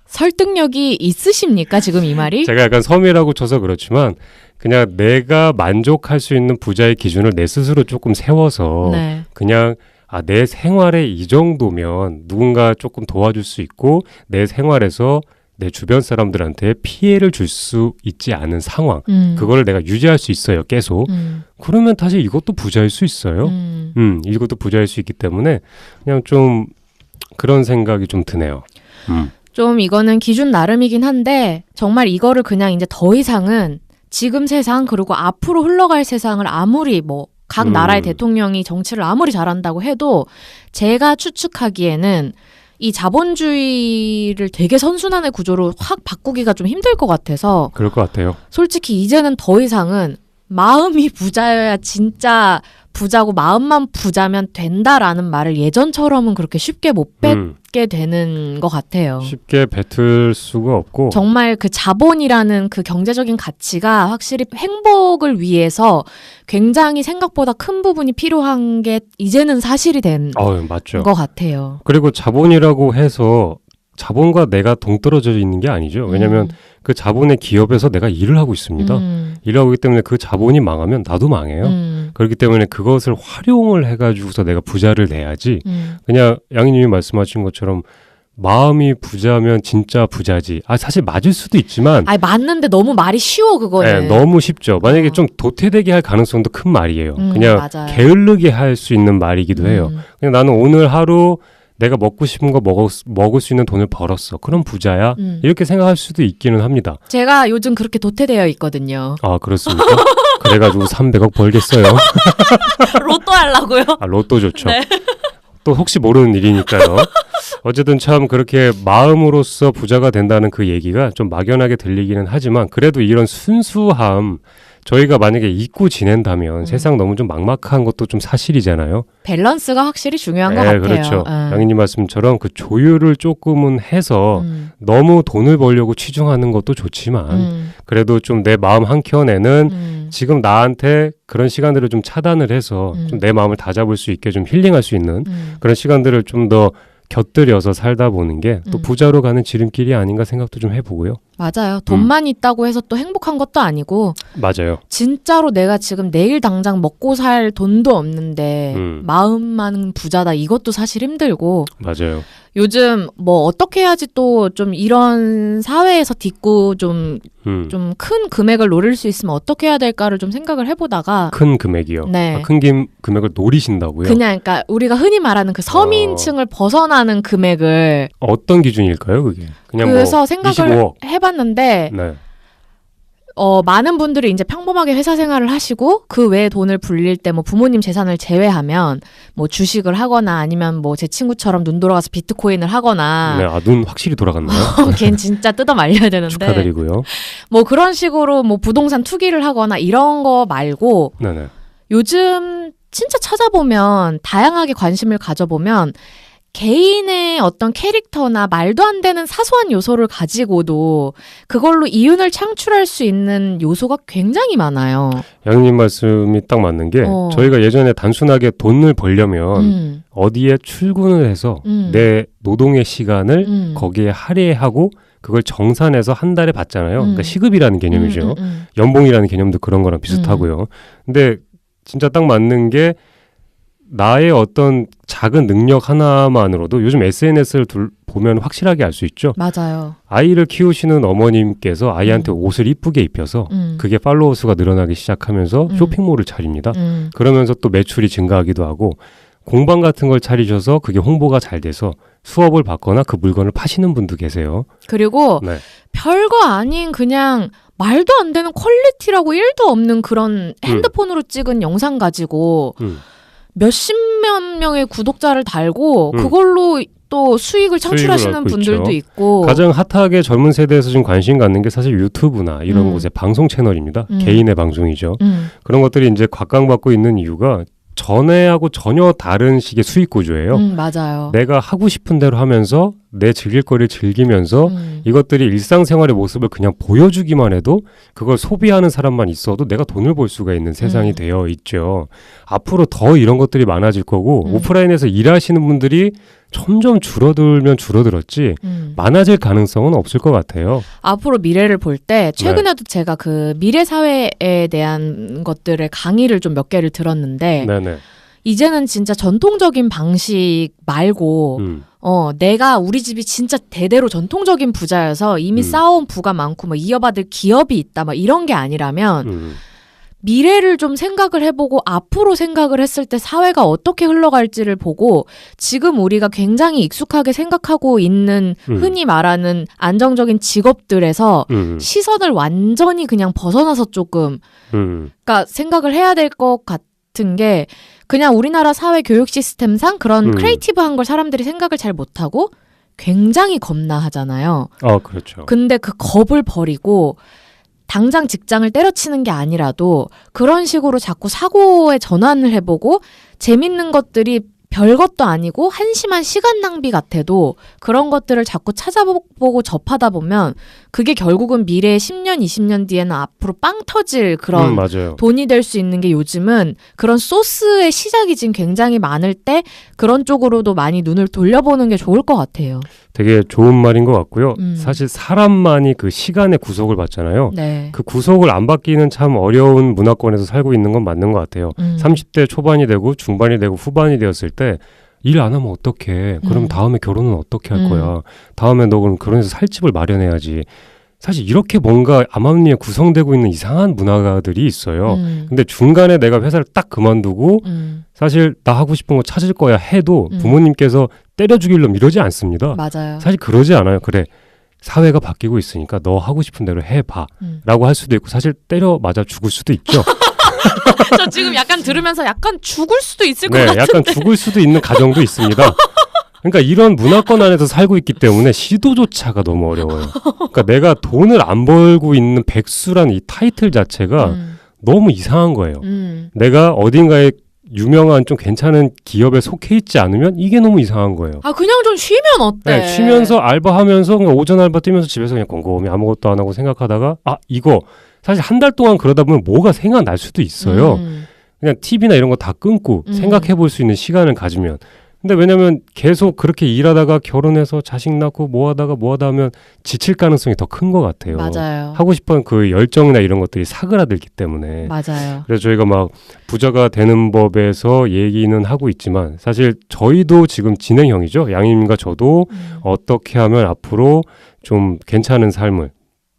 설득력이 있으십니까? 지금 이 말이? 제가 약간 섬이라고 쳐서 그렇지만 그냥 내가 만족할 수 있는 부자의 기준을 내 스스로 조금 세워서 그냥 내 생활에 이 정도면 누군가 조금 도와줄 수 있고 내 생활에서 내 주변 사람들한테 피해를 줄 수 있지 않은 상황 그거를 내가 유지할 수 있어요. 계속. 그러면 사실 이것도 부자일 수 있어요. 이것도 부자일 수 있기 때문에 그냥 좀 그런 생각이 좀 드네요. 좀 이거는 기준 나름이긴 한데 정말 이거를 그냥 이제 더 이상은 지금 세상 그리고 앞으로 흘러갈 세상을 아무리 뭐 각 나라의 대통령이 정치를 아무리 잘한다고 해도 제가 추측하기에는 이 자본주의를 되게 선순환의 구조로 확 바꾸기가 좀 힘들 것 같아서 그럴 것 같아요. 솔직히 이제는 더 이상은 마음이 부자여야 진짜 부자고 마음만 부자면 된다라는 말을 예전처럼은 그렇게 쉽게 못 뱉게 되는 것 같아요. 쉽게 뱉을 수가 없고 정말 그 자본이라는 그 경제적인 가치가 확실히 행복을 위해서 굉장히 생각보다 큰 부분이 필요한 게 이제는 사실이 된 맞죠. 것 같아요. 그리고 자본이라고 해서 자본과 내가 동떨어져 있는 게 아니죠. 왜냐하면 그 자본의 기업에서 내가 일을 하고 있습니다. 일을 하고 있기 때문에 그 자본이 망하면 나도 망해요. 그렇기 때문에 그것을 활용을 해가지고서 내가 부자를 내야지. 그냥 양희님이 말씀하신 것처럼 마음이 부자면 진짜 부자지. 사실 맞을 수도 있지만 맞는데 너무 말이 쉬워 그거는. 너무 쉽죠. 만약에 좀 도태되게 할 가능성도 큰 말이에요. 그냥 맞아요. 게을르게 할 수 있는 말이기도 해요. 그냥 나는 오늘 하루 내가 먹고 싶은 거 먹을 수 있는 돈을 벌었어. 그럼 부자야? 이렇게 생각할 수도 있기는 합니다. 제가 요즘 그렇게 도태되어 있거든요. 그렇습니까? 그래가지고 300억 벌겠어요. 로또 하려고요? 로또 좋죠. 네. 또 혹시 모르는 일이니까요. 어쨌든 참 그렇게 마음으로써 부자가 된다는 그 얘기가 좀 막연하게 들리기는 하지만 그래도 이런 순수함 저희가 만약에 잊고 지낸다면 세상 너무 좀 막막한 것도 좀 사실이잖아요. 밸런스가 확실히 중요한 것 같아요. 그렇죠. 양희님 말씀처럼 그 조율을 조금은 해서 너무 돈을 벌려고 치중하는 것도 좋지만 그래도 좀 내 마음 한켠에는 지금 나한테 그런 시간들을 좀 차단을 해서 좀 내 마음을 다잡을 수 있게 좀 힐링할 수 있는 그런 시간들을 좀 더 곁들여서 살다 보는 게 또 부자로 가는 지름길이 아닌가 생각도 좀 해보고요. 맞아요. 돈만 있다고 해서 또 행복한 것도 아니고 맞아요. 진짜로 내가 지금 내일 당장 먹고 살 돈도 없는데 마음만 부자다 이것도 사실 힘들고 맞아요. 요즘 뭐 어떻게 해야지 또 좀 이런 사회에서 딛고 좀 큰 금액을 노릴 수 있으면 어떻게 해야 될까를 좀 생각을 해보다가 큰 금액이요? 네. 큰 금액을 노리신다고요? 그냥 그러니까 우리가 흔히 말하는 그 서민층을 벗어나는 금액을 어떤 기준일까요 그게? 그냥 그래서 뭐 생각을 25억. 해봤는데 네. 많은 분들이 이제 평범하게 회사 생활을 하시고 그 외에 돈을 불릴 때 뭐 부모님 재산을 제외하면 뭐 주식을 하거나 아니면 뭐 제 친구처럼 눈 돌아가서 비트코인을 하거나 네, 눈 확실히 돌아갔나요? 걘 진짜 뜯어 말려야 되는데 축하드리고요. 뭐 그런 식으로 뭐 부동산 투기를 하거나 이런 거 말고 네네. 요즘 진짜 찾아보면 다양하게 관심을 가져보면 개인의 어떤 캐릭터나 말도 안 되는 사소한 요소를 가지고도 그걸로 이윤을 창출할 수 있는 요소가 굉장히 많아요. 양님 말씀이 딱 맞는 게 저희가 예전에 단순하게 돈을 벌려면 어디에 출근을 해서 내 노동의 시간을 거기에 할애하고 그걸 정산해서 한 달에 받잖아요. 그러니까 시급이라는 개념이죠. 연봉이라는 개념도 그런 거랑 비슷하고요. 근데 진짜 딱 맞는 게 나의 어떤 작은 능력 하나만으로도 요즘 SNS를 보면 확실하게 알 수 있죠. 맞아요. 아이를 키우시는 어머님께서 아이한테 옷을 이쁘게 입혀서 그게 팔로워 수가 늘어나기 시작하면서 쇼핑몰을 차립니다. 그러면서 또 매출이 증가하기도 하고 공방 같은 걸 차리셔서 그게 홍보가 잘 돼서 수업을 받거나 그 물건을 파시는 분도 계세요. 그리고 네. 별거 아닌 그냥 말도 안 되는 퀄리티라고 1도 없는 그런 핸드폰으로 찍은 영상 가지고 몇십만 명의 구독자를 달고 그걸로 또 수익을 창출하시는 분들도 있고 가장 핫하게 젊은 세대에서 지금 관심 갖는 게 사실 유튜브나 이런 곳의 방송 채널입니다. 개인의 방송이죠. 그런 것들이 이제 각광받고 있는 이유가 전에하고 전혀 다른 식의 수익 구조예요. 맞아요. 내가 하고 싶은 대로 하면서 내 즐길 거리를 즐기면서 이것들이 일상생활의 모습을 그냥 보여주기만 해도 그걸 소비하는 사람만 있어도 내가 돈을 벌 수가 있는 세상이 되어 있죠. 앞으로 더 이런 것들이 많아질 거고 오프라인에서 일하시는 분들이 점점 줄어들면 줄어들었지 많아질 가능성은 없을 것 같아요. 앞으로 미래를 볼 때 최근에도 제가 그 미래 사회에 대한 것들의 강의를 좀 몇 개를 들었는데 네네. 이제는 진짜 전통적인 방식 말고 내가 우리 집이 진짜 대대로 전통적인 부자여서 이미 쌓아온 부가 많고 뭐 이어받을 기업이 있다 막 이런 게 아니라면 미래를 좀 생각을 해보고 앞으로 생각을 했을 때 사회가 어떻게 흘러갈지를 보고 지금 우리가 굉장히 익숙하게 생각하고 있는 흔히 말하는 안정적인 직업들에서 시선을 완전히 그냥 벗어나서 조금 그러니까 생각을 해야 될 것 같은 게 그냥 우리나라 사회 교육 시스템상 그런 크리에이티브한 걸 사람들이 생각을 잘 못하고 굉장히 겁나 하잖아요. 그렇죠. 근데 그 겁을 버리고 당장 직장을 때려치는 게 아니라도 그런 식으로 자꾸 사고에 전환을 해보고 재밌는 것들이 별것도 아니고 한심한 시간 낭비 같아도 그런 것들을 자꾸 찾아보고 접하다 보면 그게 결국은 미래의 10년, 20년 뒤에는 앞으로 빵 터질 그런 맞아요. 돈이 될 수 있는 게 요즘은 그런 소스의 시작이 지금 굉장히 많을 때 그런 쪽으로도 많이 눈을 돌려보는 게 좋을 것 같아요. 되게 좋은 말인 것 같고요. 사실 사람만이 그 시간의 구속을 받잖아요. 네. 그 구속을 안 받기는 참 어려운 문화권에서 살고 있는 건 맞는 것 같아요. 30대 초반이 되고 중반이 되고 후반이 되었을 때 일 안 하면 어떡해. 그럼 다음에 결혼은 어떻게 할 거야. 다음에 너 그럼 결혼해서 살 집을 마련해야지. 사실 이렇게 뭔가 암암리에 구성되고 있는 이상한 문화가들이 있어요. 근데 중간에 내가 회사를 딱 그만두고 사실 나 하고 싶은 거 찾을 거야 해도 부모님께서 때려 죽일 놈 이러지 않습니다. 맞아요. 사실 그러지 않아요. 그래. 사회가 바뀌고 있으니까 너 하고 싶은 대로 해봐. 라고 할 수도 있고 사실 때려 맞아 죽을 수도 있죠. 저 지금 약간 들으면서 약간 죽을 수도 있을 것 네, 같은데. 약간 죽을 수도 있는 가정도 있습니다. 그러니까 이런 문화권 안에서 살고 있기 때문에 시도조차가 너무 어려워요. 그러니까 내가 돈을 안 벌고 있는 백수란 이 타이틀 자체가 너무 이상한 거예요. 내가 어딘가에 유명한 좀 괜찮은 기업에 속해 있지 않으면 이게 너무 이상한 거예요. 그냥 좀 쉬면 어때? 네, 쉬면서 알바하면서 그냥 오전 알바 뛰면서 집에서 그냥 곰곰이 아무것도 안 하고 생각하다가 이거 사실 한 달 동안 그러다 보면 뭐가 생각날 수도 있어요. 그냥 TV나 이런 거 다 끊고 생각해 볼 수 있는 시간을 가지면. 근데 왜냐면 계속 그렇게 일하다가 결혼해서 자식 낳고 뭐 하다 하면 지칠 가능성이 더 큰 것 같아요. 맞아요. 하고 싶은 그 열정이나 이런 것들이 사그라들기 때문에. 맞아요. 그래서 저희가 막 부자가 되는 법에서 얘기는 하고 있지만 사실 저희도 지금 진행형이죠. 양님과 저도 어떻게 하면 앞으로 좀 괜찮은 삶을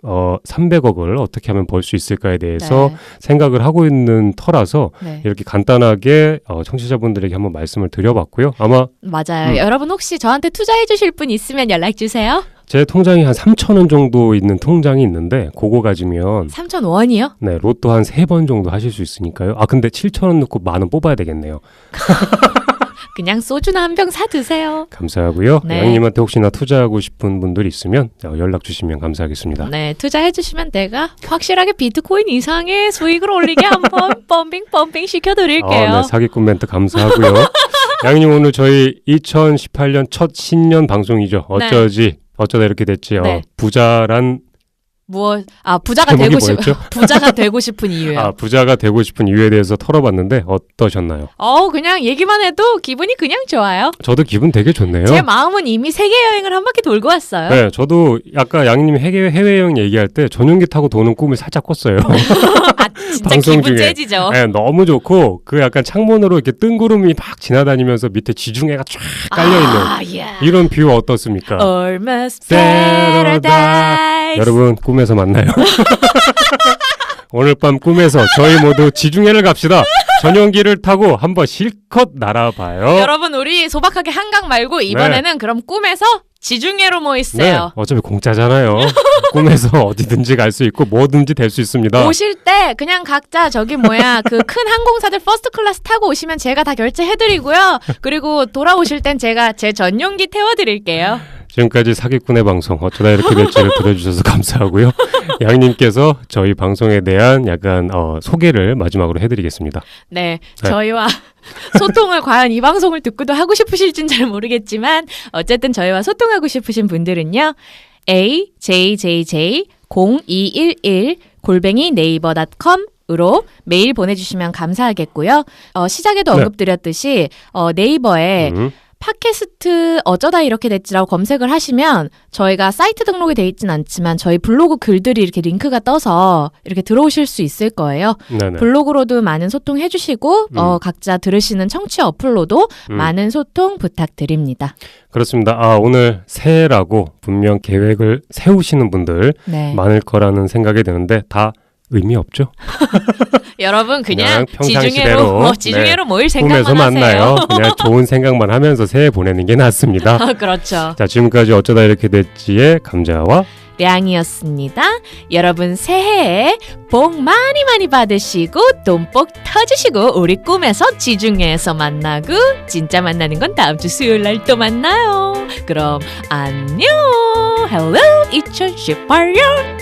300억을 어떻게 하면 벌 수 있을까에 대해서 네. 생각을 하고 있는 터라서 네. 이렇게 간단하게 청취자분들에게 한번 말씀을 드려봤고요. 아마 맞아요. 여러분 혹시 저한테 투자해 주실 분 있으면 연락 주세요. 제 통장이 한 3,000원 정도 있는 통장이 있는데 그거 가지면 3,000원이요? 네, 로또 한 3번 정도 하실 수 있으니까요. 근데 7,000원 넣고 10,000원 뽑아야 되겠네요. 그냥 소주나 한 병 사 드세요. 감사하고요. 네. 양님한테 혹시나 투자하고 싶은 분들이 있으면 연락 주시면 감사하겠습니다. 네, 투자해 주시면 내가 확실하게 비트코인 이상의 수익을 올리게 한번 펌핑 시켜드릴게요. 네, 사기꾼 멘트 감사하고요. 양님 오늘 저희 2018년 첫 신년 방송이죠. 어쩌다 이렇게 됐지. 네. 부자란 부자가 제목이 되고 뭐였죠? 부자가 되고 싶은 이유요. 부자가 되고 싶은 이유에 대해서 털어봤는데 어떠셨나요? 그냥 얘기만 해도 기분이 그냥 좋아요. 저도 기분 되게 좋네요. 제 마음은 이미 세계 여행을 한 바퀴 돌고 왔어요. 네, 저도 아까 양님이 해외여행 얘기할 때 전용기 타고 도는 꿈을 살짝 꿨어요. 진짜 방송 기분 중에. 째지죠. 네, 너무 좋고 그 약간 창문으로 이렇게 뜬구름이 막 지나다니면서 밑에 지중해가 쫙 깔려있는 이런 뷰 어떻습니까? Almost Paradise. 여러분 꿈에서 만나요. 오늘 밤 꿈에서 저희 모두 지중해를 갑시다. 전용기를 타고 한번 실컷 날아봐요. 여러분 우리 소박하게 한강 말고 이번에는 그럼 꿈에서 지중해로 네, 모이세요. 어차피 공짜잖아요. 꿈에서 어디든지 갈 수 있고 뭐든지 될 수 있습니다. 오실 때 그냥 각자 그 큰 항공사들 퍼스트 클래스 타고 오시면 제가 다 결제해드리고요. 그리고 돌아오실 땐 제가 제 전용기 태워드릴게요. 지금까지 사기꾼의 방송 어쩌다 이렇게 될지를 들어주셔서 감사하고요. 양님께서 저희 방송에 대한 약간 소개를 마지막으로 해드리겠습니다. 네, 저희와 소통을 과연 이 방송을 듣고도 하고 싶으실진 잘 모르겠지만 어쨌든 저희와 소통하고 싶으신 분들은요. ajjj0211@naver.com 으로 메일 보내주시면 감사하겠고요. 시작에도 언급드렸듯이 네이버에 팟캐스트 어쩌다 이렇게 됐지라고 검색을 하시면 저희가 사이트 등록이 돼 있진 않지만 저희 블로그 글들이 이렇게 링크가 떠서 이렇게 들어오실 수 있을 거예요. 네네. 블로그로도 많은 소통해 주시고 각자 들으시는 청취 어플로도 많은 소통 부탁드립니다. 그렇습니다. 오늘 새해라고 분명 계획을 세우시는 분들 많을 거라는 생각이 드는데 다 의미 없죠? 여러분 그냥 평상시대로 지중해로 모일 생각만 꿈에서 하세요. 만나요. 그냥 좋은 생각만 하면서 새해 보내는 게 낫습니다. 그렇죠. 자, 지금까지 어쩌다 이렇게 됐지의 감자와 량이었습니다. 여러분 새해에 복 많이 많이 받으시고 돈복 터지시고 우리 꿈에서 지중해에서 만나고 진짜 만나는 건 다음 주 수요일 날 또 만나요. 그럼 안녕. Hello 2018년